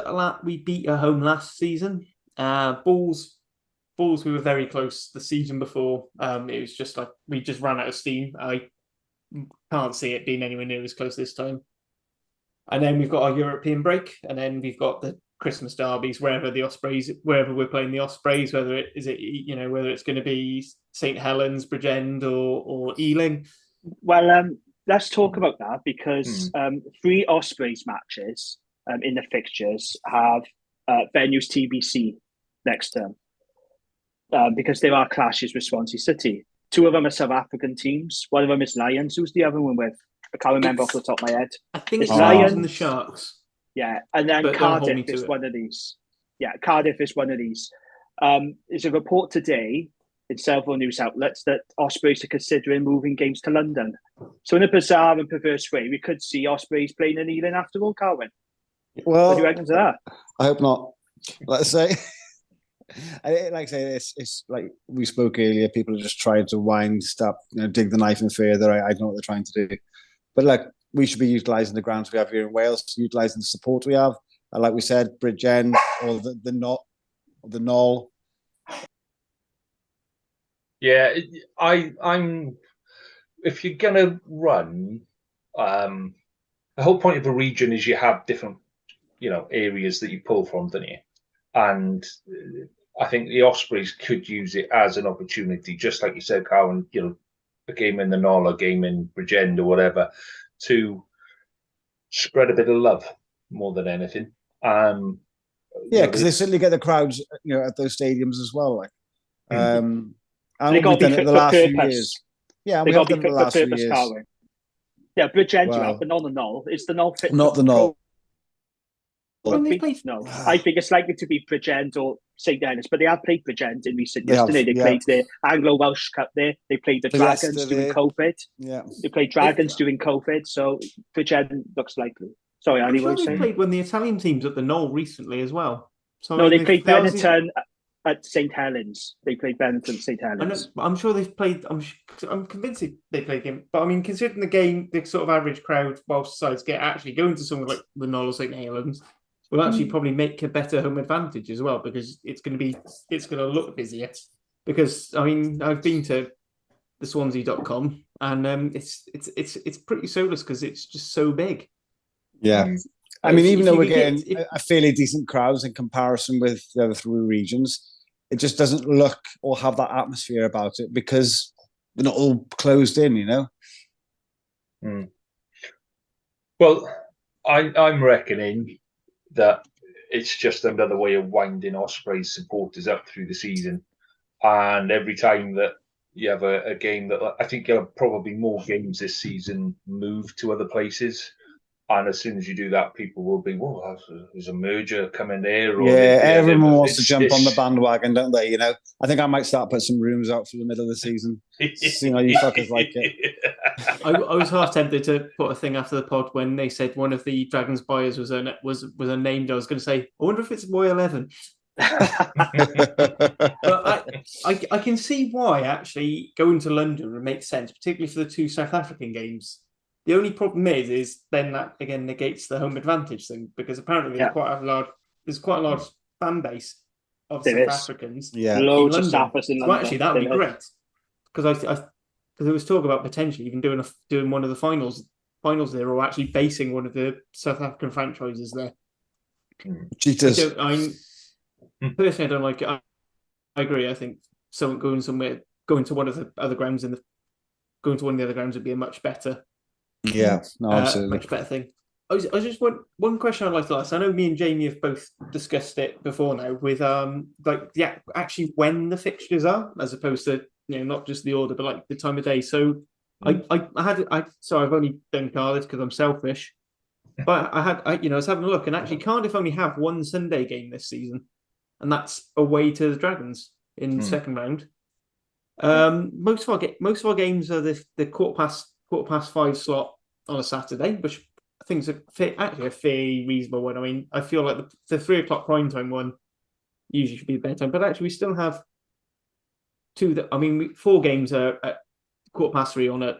we beat at home last season. Bulls, we were very close the season before. It was just like we just ran out of steam. I can't see it being anywhere near as close this time. And then we've got our European break, and then we've got the Christmas derbies wherever we're playing the Ospreys, whether it's going to be St Helens, Bridgend, or Ealing. Well, let's talk about that because 3 Ospreys matches in the fixtures have venues TBC next term because there are clashes with Swansea City. 2 of them are South African teams. One of them is Lions. Who's the other one with? I can't remember off the top of my head. I think it's Lions and the Sharks. Yeah, and then Cardiff is one of these. Yeah, Cardiff is one of these. There's a report today in several news outlets that Ospreys are considering moving games to London. So in a bizarre and perverse way, we could see Ospreys playing in Ealing after all, Carwyn. Well, what do you reckon to that? I hope not. Let's say Like I say, it's like we spoke earlier. People are just trying to wind stuff, dig the knife in further. I don't know what they're trying to do, but like we should be utilising the grounds we have here in Wales, utilising the support we have. And like we said, Bridgend or the Knoll. Yeah, I'm. If you're gonna run, the whole point of a region is you have different, areas that you pull from, don't you? And I think the Ospreys could use it as an opportunity, just like you said, Carl, a game in the Knoll, a game in Bridgend or whatever, to spread a bit of love more than anything. Yeah, because they certainly get the crowds, at those stadiums as well. Like, and they got to be fit for purpose. Yeah, they got to be fit for purpose, Carwyn. Yeah, Bridgend you have, but not the Knoll. Is the Knoll fit? Not the Knoll. No, I think it's likely to be Bridgend or St Helens, but they have played Bridgend in recent years. They played the Anglo-Welsh Cup there. They played the Dragons during COVID. Yeah, they played Dragons during COVID. So Bridgend looks likely. Sorry, Annie, what they played when the Italian teams at the Knoll recently as well. So no, they played Benetton at St Helens. They played Benetton at St Helens. I'm sure they've played. I'm convinced they played him. But I mean, considering the game, the sort of average crowd, Welsh sides get actually going to somewhere like the Knoll or St Helens, will actually probably make a better home advantage as well, because it's going to look busier. Because I mean, I've been to the Swansea.com and it's pretty soulless because it's just so big. Yeah. I mean, even though we're getting a fairly decent crowds in comparison with the other three regions, it just doesn't look or have that atmosphere about it because they're not all closed in, Well, I'm reckoning that it's just another way of winding Ospreys supporters up through the season. And every time that you have a game that I think you'll have probably more games this season move to other places. And as soon as you do that, people will be, whoa, there's a merger coming there. Or everyone wants to jump on the bandwagon, don't they? I think I might start putting some rooms out for the middle of the season. See how you fuckers like it. I was half tempted to put a thing after the pod when they said one of the Dragons buyers was named. I was going to say, I wonder if it's Boy 11. But I can see why actually going to London would make sense, particularly for the two South African games. The only problem is then that again negates the home advantage thing, because apparently there's quite a large fan base of South Africans. Yeah, loads of Southers in London. So actually, that would be great, because there was talk about potentially even doing one of the finals there, or actually basing one of the South African franchises there. Cheaters. Personally, I don't like it. I agree. I think going to one of the other grounds going to one of the other grounds would be a much better. Yeah, no, absolutely. Much better thing. I was just one question I'd like to ask. I know me and Jamie have both discussed it before now with actually when the fixtures are, as opposed to not just the order but like the time of day. So I've only done Cardiff because I'm selfish, but I was having a look, and actually Cardiff only have one Sunday game this season, and that's away to the Dragons in second round. Most of our games are the quarter past 5 slot on a Saturday, which I think is actually a fairly reasonable one. I mean, I feel like the 3 o'clock prime time one usually should be bedtime, but actually we still have 4 games are at 3:15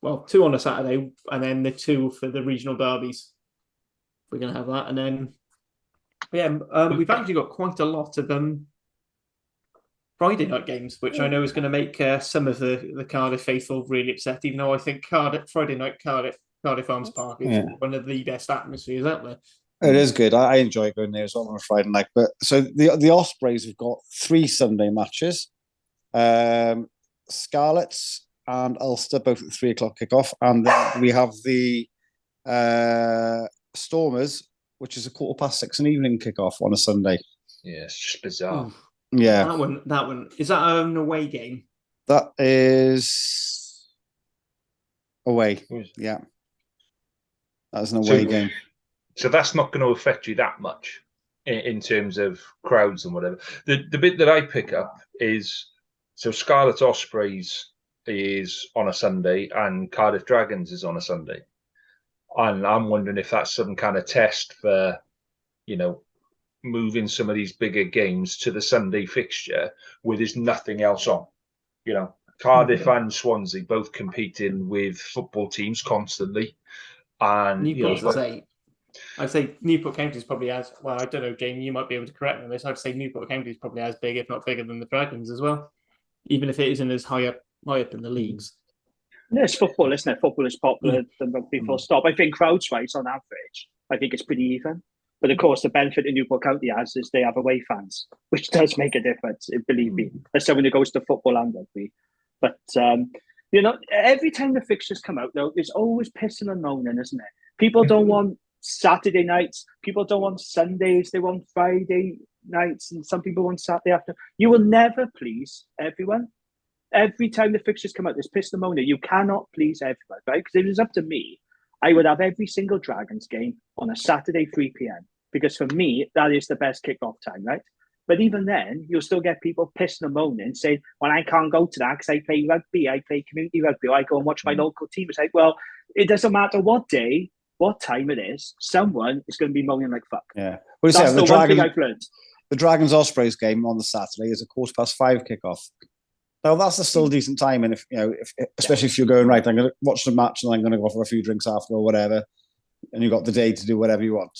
on 2 on a Saturday, and then the 2 for the regional derbies. We're going to have that, and then we've actually got quite a lot of Friday night games, which I know is going to make some of the Cardiff faithful really upset, even though I think Friday night Cardiff Arms Park is one of the best atmospheres out there. It is good. I enjoy going there as well on a Friday night. But so the Ospreys have got 3 Sunday matches. Scarlets and Ulster both at 3 o'clock kickoff, and then we have the Stormers, which is a 6:15 an evening kickoff on a Sunday. Yeah, it's just bizarre. Ooh. Yeah, that one is that an away game? That is away. Yeah, that's an away game. So that's not going to affect you that much in terms of crowds and whatever. The bit that I pick up is Scarlet Ospreys is on a Sunday and Cardiff Dragons is on a Sunday, and I'm wondering if that's some kind of test for moving some of these bigger games to the Sunday fixture where there's nothing else on. You know, Cardiff and Swansea both competing with football teams constantly. And I'd say Newport County's probably as well. I don't know, Jamie, you might be able to correct me on this. I'd say Newport County's probably as big, if not bigger, than the Dragons as well, even if it isn't as high up in the leagues. Yeah, it's football, isn't it? Football is popular than rugby full stop. I think crowds-wise, on average, I think it's pretty even. But of course, the benefit that Newport County has is they have away fans, which does make a difference, believe me, as someone who goes to football and rugby. But, every time the fixtures come out, though, there's always pissing and moaning, isn't it? People don't want Saturday nights. People don't want Sundays. They want Friday nights, and some people want Saturday afternoon. You will never please everyone. Every time the fixtures come out, there's piss and moaning. You cannot please everyone, right? Because if it was up to me, I would have every single Dragons game on a Saturday 3 p.m. because for me, that is the best kick-off time, right? But even then, you'll still get people pissing and moaning, saying, well, I can't go to that because I play rugby, I play community rugby, or I go and watch my local team. It's like, well, it doesn't matter what day, what time it is, someone is going to be moaning like fuck. Yeah. Well, that's the one thing I've learned. The Dragons-Ospreys game on the Saturday is a 5:15 kick-off. Now, that's a still decent time, and especially if you're going, right, I'm going to watch the match and I'm going to go for a few drinks after or whatever, and you've got the day to do whatever you want.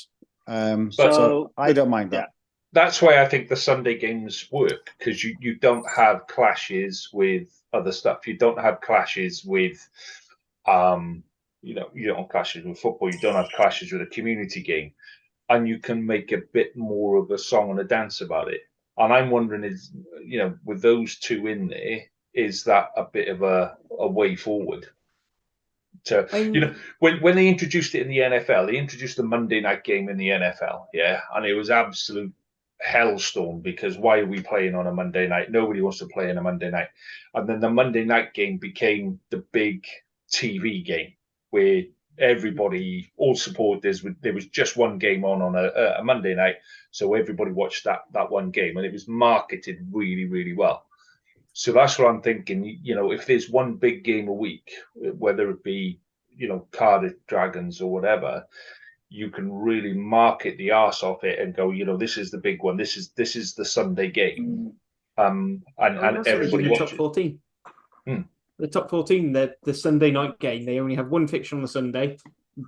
So I don't mind that. Yeah. That's why I think the Sunday games work, because you don't have clashes with other stuff. You don't have clashes with, you don't have clashes with football. You don't have clashes with a community game, and you can make a bit more of a song and a dance about it. And I'm wondering, with those two in there, is that a bit of a way forward? When they introduced it in the NFL, they introduced the Monday night game in the NFL, and it was absolute hellstorm because why are we playing on a Monday night? Nobody wants to play on a Monday night. And then the Monday night game became the big TV game where everybody, all supporters, there was just one game on a Monday night, so everybody watched that one game, and it was marketed really, really well. So that's what I'm thinking. If there's one big game a week, whether it be Cardiff Dragons or whatever, you can really market the arse off it and go, this is the big one. This is the Sunday game, and everybody watches. Top 14. The top 14, the Sunday night game, they only have one fixture on the Sunday.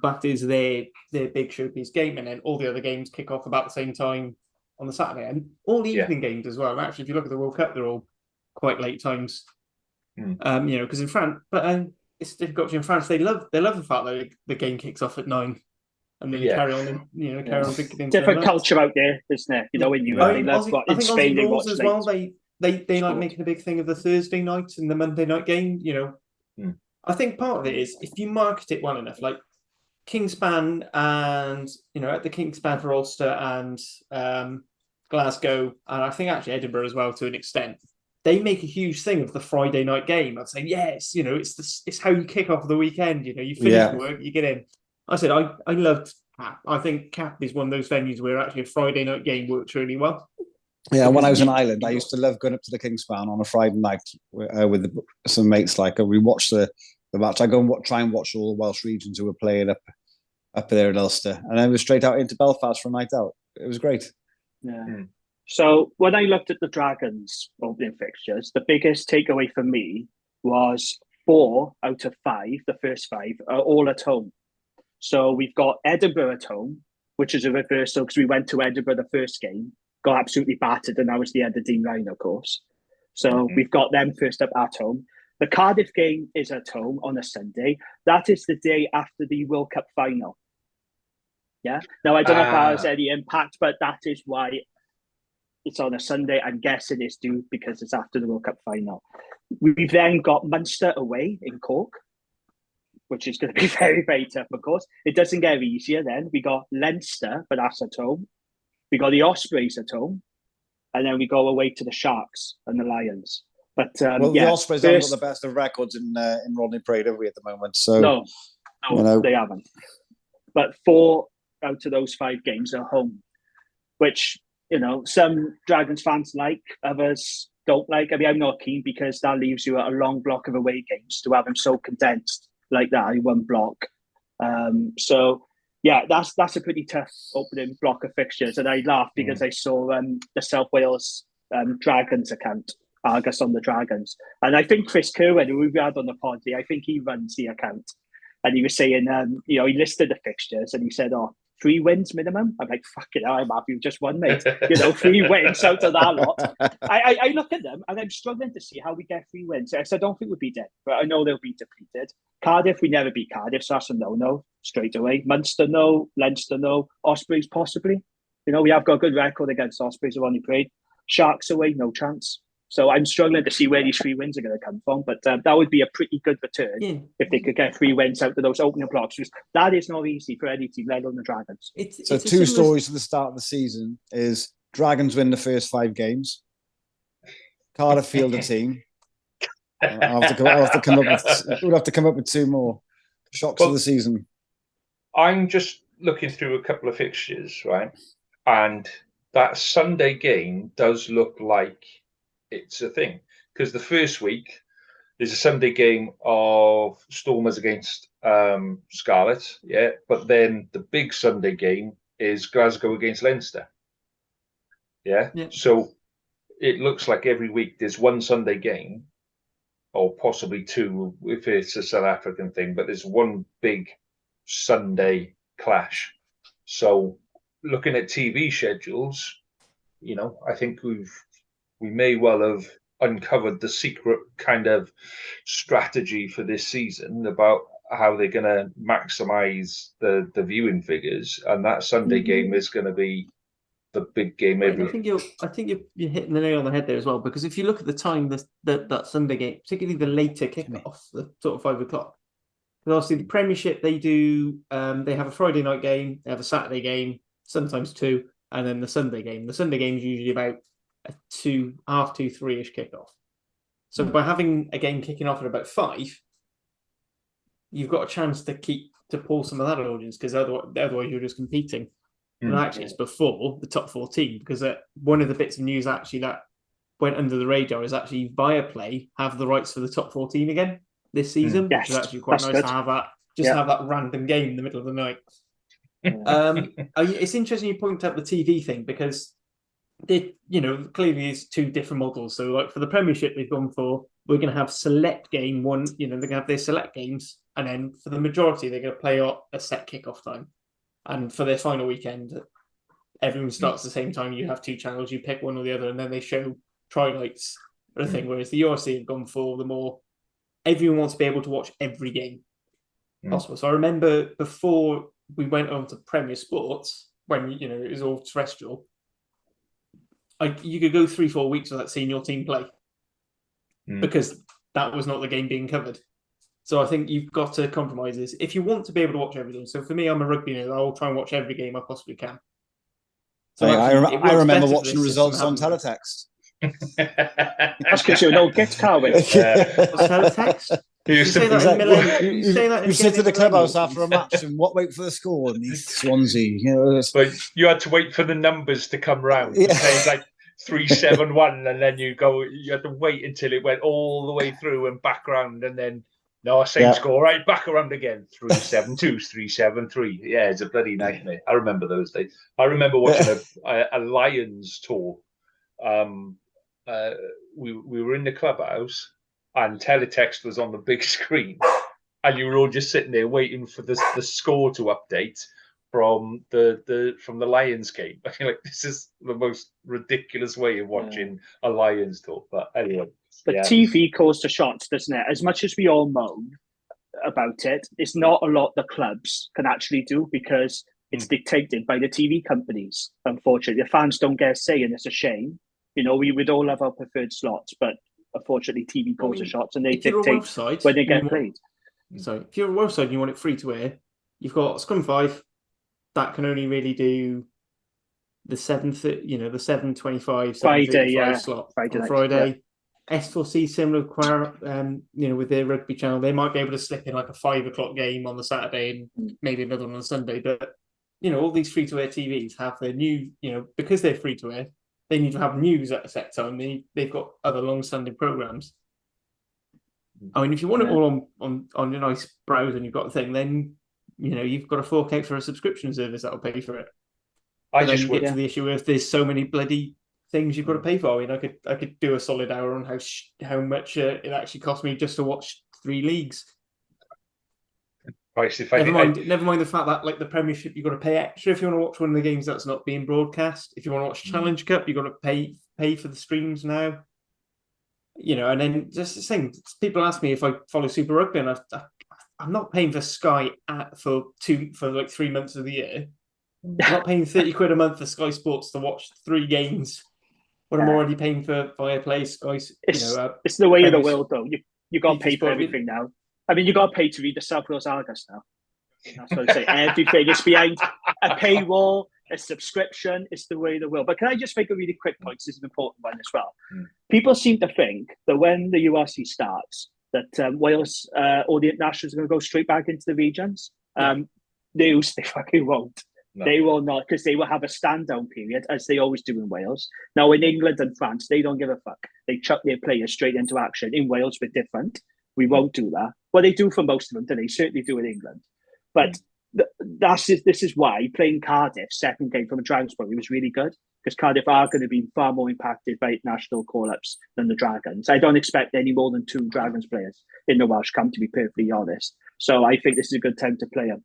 That is their big showpiece game, and then all the other games kick off about the same time on the Saturday, and all the evening games as well. And actually, if you look at the World Cup, they're all quite late times. Because in France, but it's difficult. In France, they love the fact that the game kicks off at 9. And then you carry on, carry on thinking. Different culture out there, isn't it? In Europe, they love what in Spain they watch as well. They like making a big thing of the Thursday night and the Monday night game. I think part of it is if you market it well enough, like Kingspan and at the Kingspan for Ulster and Glasgow, and I think actually Edinburgh as well to an extent. They make a huge thing of the Friday night game. I'm saying yes, it's how you kick off the weekend. You finish work, you get in. I said I loved Cap. I think Cap is one of those venues where actually a Friday night game works really well. Yeah, when I was in Ireland, I used to love going up to the Kingspan on a Friday night with some mates. We watched the match. I go and try and watch all the Welsh regions who were playing up there in Ulster, and then we straight out into Belfast for a night out. It was great. Yeah. So when I looked at the Dragons opening fixtures, the biggest takeaway for me was 4 out of 5, the first 5, are all at home. So we've got Edinburgh at home, which is a reversal because we went to Edinburgh the first game, got absolutely battered, and that was the end of Dean Ryan, of course. So we've got them first up at home. The Cardiff game is at home on a Sunday. That is the day after the World Cup final. Yeah. Now, I don't know if that has any impact, but that is why it's on a Sunday. I'm guessing it's due because it's after the World Cup final. We've then got Munster away in Cork, which is going to be very, very tough, of course. It doesn't get easier then. We got Leinster, but that's at home. We got the Ospreys at home. And then we go away to the Sharks and the Lions. But the Ospreys haven't got the best of records in Rodney Parade, have we, at the moment? So no, they haven't. But 4 out of those 5 games are home, which, some Dragons fans like, others don't like. I mean, I'm not keen because that leaves you a long block of away games to have them so condensed like that in one block. So yeah, that's a pretty tough opening block of fixtures. And I laughed because I saw the South Wales Dragons account, Argus on the Dragons. And I think Chris Kerwin, who we've had on the pod, I think he runs the account. And he was saying, he listed the fixtures and he said, 3 wins minimum. I'm like, fucking hell, I'm happy with just one, mate. 3 wins out of that lot. I look at them and I'm struggling to see how we get 3 wins. I don't think we'll be dead, but I know they'll be depleted. Cardiff, we never beat Cardiff, so that's a no-no straight away. Munster, no. Leinster, no. Ospreys, possibly. We have got a good record against Ospreys, who've only played. Sharks away, no chance. So I'm struggling to see where these 3 wins are going to come from. But that would be a pretty good return if they could get 3 wins out of those opening blocks. That is not easy for any team, let alone the Dragons. So 2 stories at the start of the season is Dragons win the first 5 games. Cardiff field a team. We'll have to come up with 2 more shocks of the season. I'm just looking through a couple of fixtures, right? And that Sunday game does look like it's a thing, because the first week there's a Sunday game of Stormers against Scarlet, but then the big Sunday game is Glasgow against Leinster. So it looks like every week there's one Sunday game, or possibly 2 if it's a South African thing, but there's one big Sunday clash. So looking at TV schedules, I think we may well have uncovered the secret kind of strategy for this season about how they're going to maximize the viewing figures, and that Sunday game is going to be the big game every. I think you're hitting the nail on the head there as well, because if you look at the time that Sunday game, particularly the later kickoff, the sort of 5 o'clock, because obviously the Premiership they do, they have a Friday night game, they have a Saturday game, sometimes 2, and then the Sunday game. The Sunday game is usually about a 2, half 2, 3-ish kickoff. So by having a game kicking off at about 5, you've got a chance to pull some of that audience, because otherwise you're just competing. And actually, it's before the top 14, because one of the bits of news actually that went under the radar is actually Viaplay have the rights for the top 14 again this season, which is actually quite nice to have that. Have that random game in the middle of the night. It's interesting you point out the TV thing, because clearly it's 2 different models. So like for the Premiership, they've gone for, we're going to have select game one, they're going to have their select games, and then for the majority, they're going to play a set kickoff time. And for their final weekend, everyone starts at the same time. You have 2 channels, you pick one or the other, and then they show tri-nights or a thing. Whereas the URC have gone for the more, everyone wants to be able to watch every game possible. So I remember before we went on to Premier Sports, when it was all terrestrial, you could go 3-4 weeks without seeing your team play because that was not the game being covered. So I think you've got to compromise this if you want to be able to watch everything. So for me, I'm a rugby nerd. I'll try and watch every game I possibly can. So I remember watching results on teletext. That's because you don't get Carwin. Teletext? You sit at the clubhouse after a match and wait for the score and Swansea. But you had to wait for the numbers to come round. Like 3-7-1, and then you had to wait until it went all the way through and back round, and then same score, right, back around again. 3-7-2, 3-7-3. Yeah, it's a bloody nightmare. I remember those days. I remember watching a Lions tour. We were in the clubhouse, and teletext was on the big screen, and you were all just sitting there waiting for the score to update from the Lions game. I feel like this is the most ridiculous way of watching a Lions tour. But anyway. But TV calls the shots, doesn't it? As much as we all moan about it, it's not a lot the clubs can actually do, because it's dictated by the TV companies. Unfortunately, the fans don't get a say, and it's a shame. We would all have our preferred slots, but unfortunately, TV calls the shots, and they dictate when they get played. So if you're a Welsh side and you want it free to air, you've got Scrum 5 that can only really do the 7:25 Friday slot on Friday. Yeah. S4C similar, with their rugby channel, they might be able to slip in like a 5 o'clock game on the Saturday and maybe another one on Sunday. But all these free-to-air TVs have their new, because they're free-to-air, they need to have news at a set time. They've got other long-standing programs. I mean, if you want it all on your nice browser and you've got the thing, then you've got to fork out for a subscription service that'll pay for it. I But then just you would. get to the issue of there's so many bloody things you've got to pay for. I mean, I could do a solid hour on how much it actually cost me just to watch 3 leagues. Never mind the fact that like the Premiership, you've got to pay extra if you want to watch one of the games that's not being broadcast. If you want to watch Challenge Cup, you've got to pay for the streams now. And then just the thing, people ask me if I follow Super Rugby, and I'm not paying for Sky for 3 months of the year. I'm not paying 30 quid a month for Sky Sports to watch 3 games when I'm already paying for Viaplay, Sky. It's the way of the world, though. You got to pay for everything now. I mean, you got to pay to read the South Wales Argus now. That's what I say. Everything is behind a paywall, a subscription. It's the way of the world. But can I just make a really quick point? This is an important one as well. People seem to think that when the URC starts, that Wales or the internationals are going to go straight back into the regions. They fucking won't. No. They will not, because they will have a stand-down period, as they always do in Wales. Now, in England and France, they don't give a fuck. They chuck their players straight into action. In Wales, we're different. We won't do that. Well, they do for most of them, do they? Certainly do in England. But this is why playing Cardiff, second game from a Dragons point, it was really good, because Cardiff are going to be far more impacted by national call-ups than the Dragons. I don't expect any more than 2 Dragons players in the Welsh Cup, to be perfectly honest. So I think this is a good time to play them.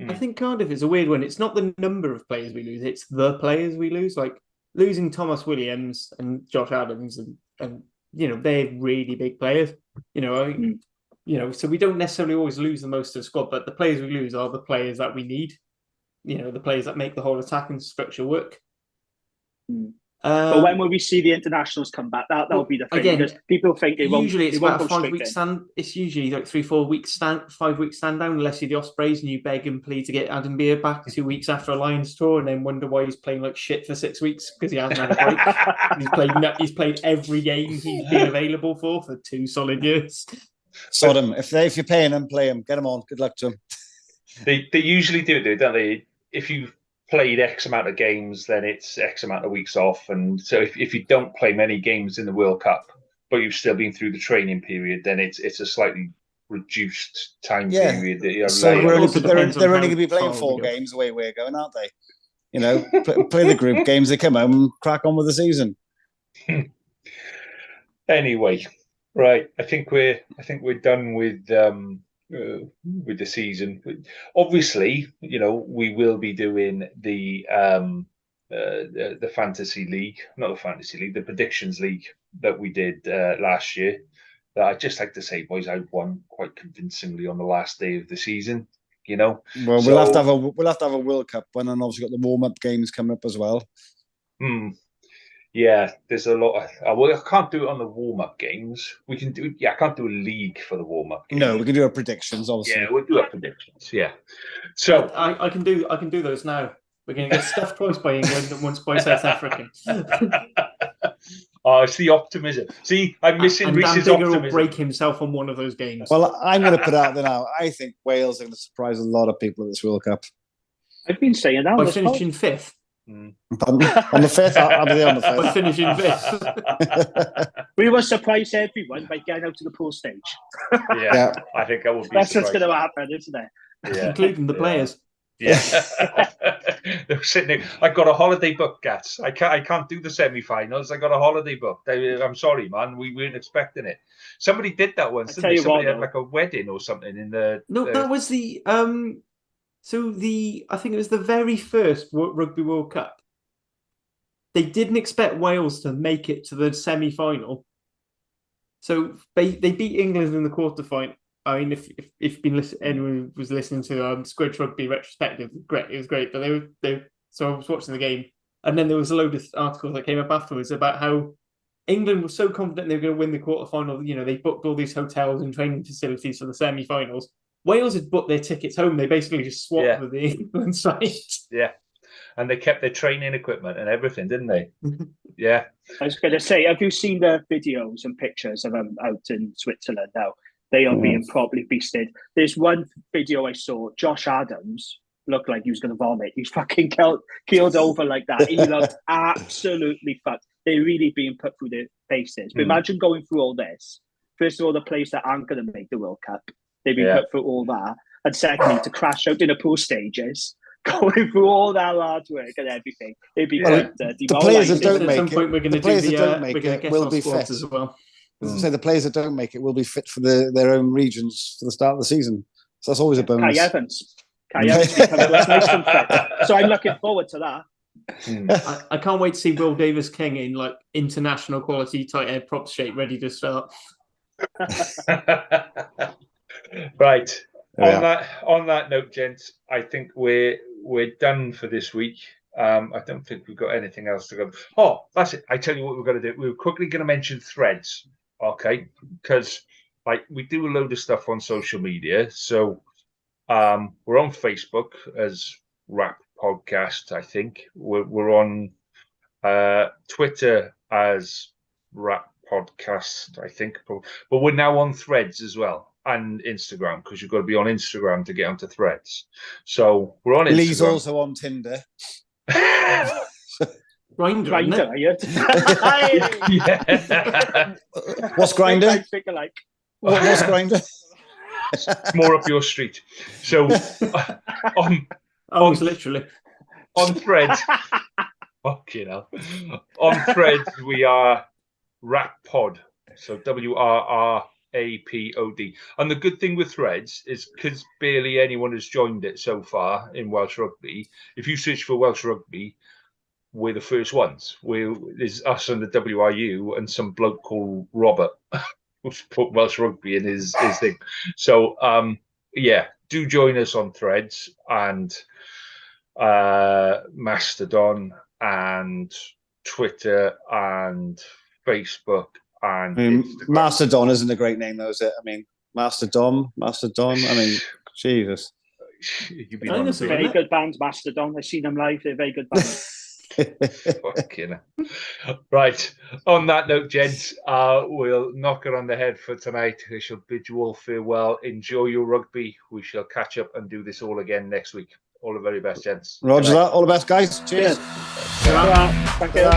I think Cardiff is a weird one. It's not the number of players we lose, it's the players we lose. Like losing Thomas Williams and Josh Adams and they're really big players. So we don't necessarily always lose the most of the squad, but the players we lose are the players that we need. The players that make the whole attacking structure work. But when will we see the internationals come back? That'll be the thing. Again, because people think it won't. Usually it's about a 5-week stand. It's usually like 3-4 weeks 5 weeks stand down, unless you're the Ospreys and you beg and plead to get Adam Beard back 2 weeks after a Lions tour, and then wonder why he's playing like shit for 6 weeks because he hasn't had a break. He's played every game he's been available for 2 solid years. Sod him. If you're paying him, play him. Get him on. Good luck to him. They usually do, don't they? If you've played X amount of games, then it's X amount of weeks off. And so if you don't play many games in the World Cup, but you've still been through the training period, then it's a slightly reduced time period. That so they're only going to be playing 4 games the way we're going, aren't they? Play the group games, they come home and crack on with the season. Anyway, right. I think we're done with the season. Obviously, we will be doing the fantasy league, not the fantasy league, the predictions league that we did last year. I'd just like to say, boys, I won quite convincingly on the last day of the season. Well, we'll have to have a World Cup one, and obviously got the warm-up games coming up as well. Yeah, there's a lot. I can't do it on the warm-up games. We can do. Yeah, I can't do a league for the warm-up games. No, we can do our predictions. Obviously, yeah, we'll do our predictions. Yeah. So I can do those now. We're going to get stuffed twice by England and once by South Africa. Oh, it's the optimism. See, I'm missing Reece's optimism. Will break himself on one of those games. Well, I'm going to put out there now. I think Wales are going to surprise a lot of people at this World Cup. I've been saying that. By finishing 5th. On the 5th, I'll be on the 5th. By finishing 5th. We will surprise everyone by getting out to the pool stage. Yeah. I think that will be. That's what's going to happen, isn't it? Yeah. Including the players. Yeah. They're sitting there. I got a holiday booked, Gats. I can't do the semi-finals. I got a holiday booked. I'm sorry, man. We weren't expecting it. Somebody did that once, didn't they? Somebody had like a wedding or something in the. No, that was the I think it was the very first Rugby World Cup. They didn't expect Wales to make it to the semi-final, so they beat England in the quarterfinal. I mean, if anyone was listening to Squidge Rugby retrospective, it was great. But so I was watching the game, and then there was a load of articles that came up afterwards about how England was so confident they were going to win the quarterfinal. They booked all these hotels and training facilities for the semi-finals. Wales had booked their tickets home. They basically just swapped with the England side. Yeah, and they kept their training equipment and everything, didn't they? Yeah. I was going to say, have you seen the videos and pictures of them out in Switzerland now? They are being properly beasted. There's one video I saw, Josh Adams looked like he was going to vomit. He's fucking keeled over like that. He looked absolutely fucked. They're really being put through their paces. But imagine going through all this. First of all, the players that aren't going to make the World Cup, they've been put through all that. and secondly, to crash out in the pool stages, going through all that hard work and everything, it'd be quite the players that don't make At some point, it, we're going the to players do that don't make we're going to it guess will our be squads fit. as well. As I say, the players that don't make it will be fit for their own regions for the start of the season. So that's always a bonus. Cai Evans becomes nice and fit. So I'm looking forward to that. I can't wait to see Will Davis King in like international quality tight end prop shape, ready to start. Right. Yeah. On that note, gents, I think we're done for this week. I don't think we've got anything else to go. Oh, that's it. I tell you what we're going to do. We're quickly going to mention Threads, okay? Because like we do a load of stuff on social media. So we're on Facebook as Rap Podcast. I think we're on Twitter as Rap Podcast. I think, but we're now on Threads as well. And Instagram, because you've got to be on Instagram to get onto Threads. So we're on Instagram. Lee's also on Tinder. Grinder, Are you? Yeah. What's Grinder? What's Grinder? It's more up your street. So literally on Threads. Fucking hell. On Threads, we are Rap Pod. So WRRAPOD. And the good thing with Threads is because barely anyone has joined it so far in Welsh Rugby, if you search for Welsh Rugby, we're the first ones. There's us and the WRU and some bloke called Robert who's put Welsh Rugby in his thing. So, do join us on Threads and Mastodon and Twitter and Facebook. And Mastodon isn't a great name, though, is it? I mean, Mastodon. I mean, Jesus. Very good band, Mastodon. I've seen them live. They're very good band. Fucking right. On that note, gents, we'll knock it on the head for tonight. We shall bid you all farewell. Enjoy your rugby. We shall catch up and do this all again next week. All the very best, gents. Roger that. All the best, guys. Cheers. Thank you.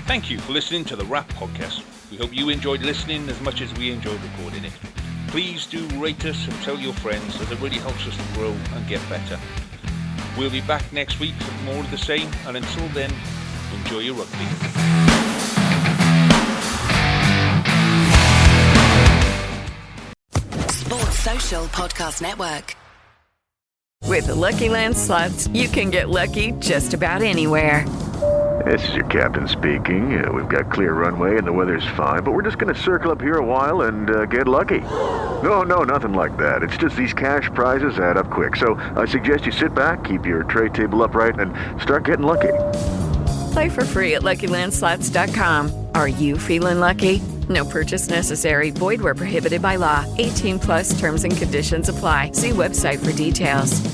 Thank you for listening to the Rap Podcast. We hope you enjoyed listening as much as we enjoyed recording it. Please do rate us and tell your friends, as it really helps us to grow and get better. We'll be back next week with more of the same, and until then, enjoy your rugby. Sports Social Podcast Network. With the Lucky Land Slots, you can get lucky just about anywhere. This is your captain speaking. We've got clear runway and the weather's fine, but we're just going to circle up here a while and get lucky. No, nothing like that. It's just these cash prizes add up quick. So I suggest you sit back, keep your tray table upright, and start getting lucky. Play for free at LuckyLandSlots.com. Are you feeling lucky? No purchase necessary. Void where prohibited by law. 18+ terms and conditions apply. See website for details.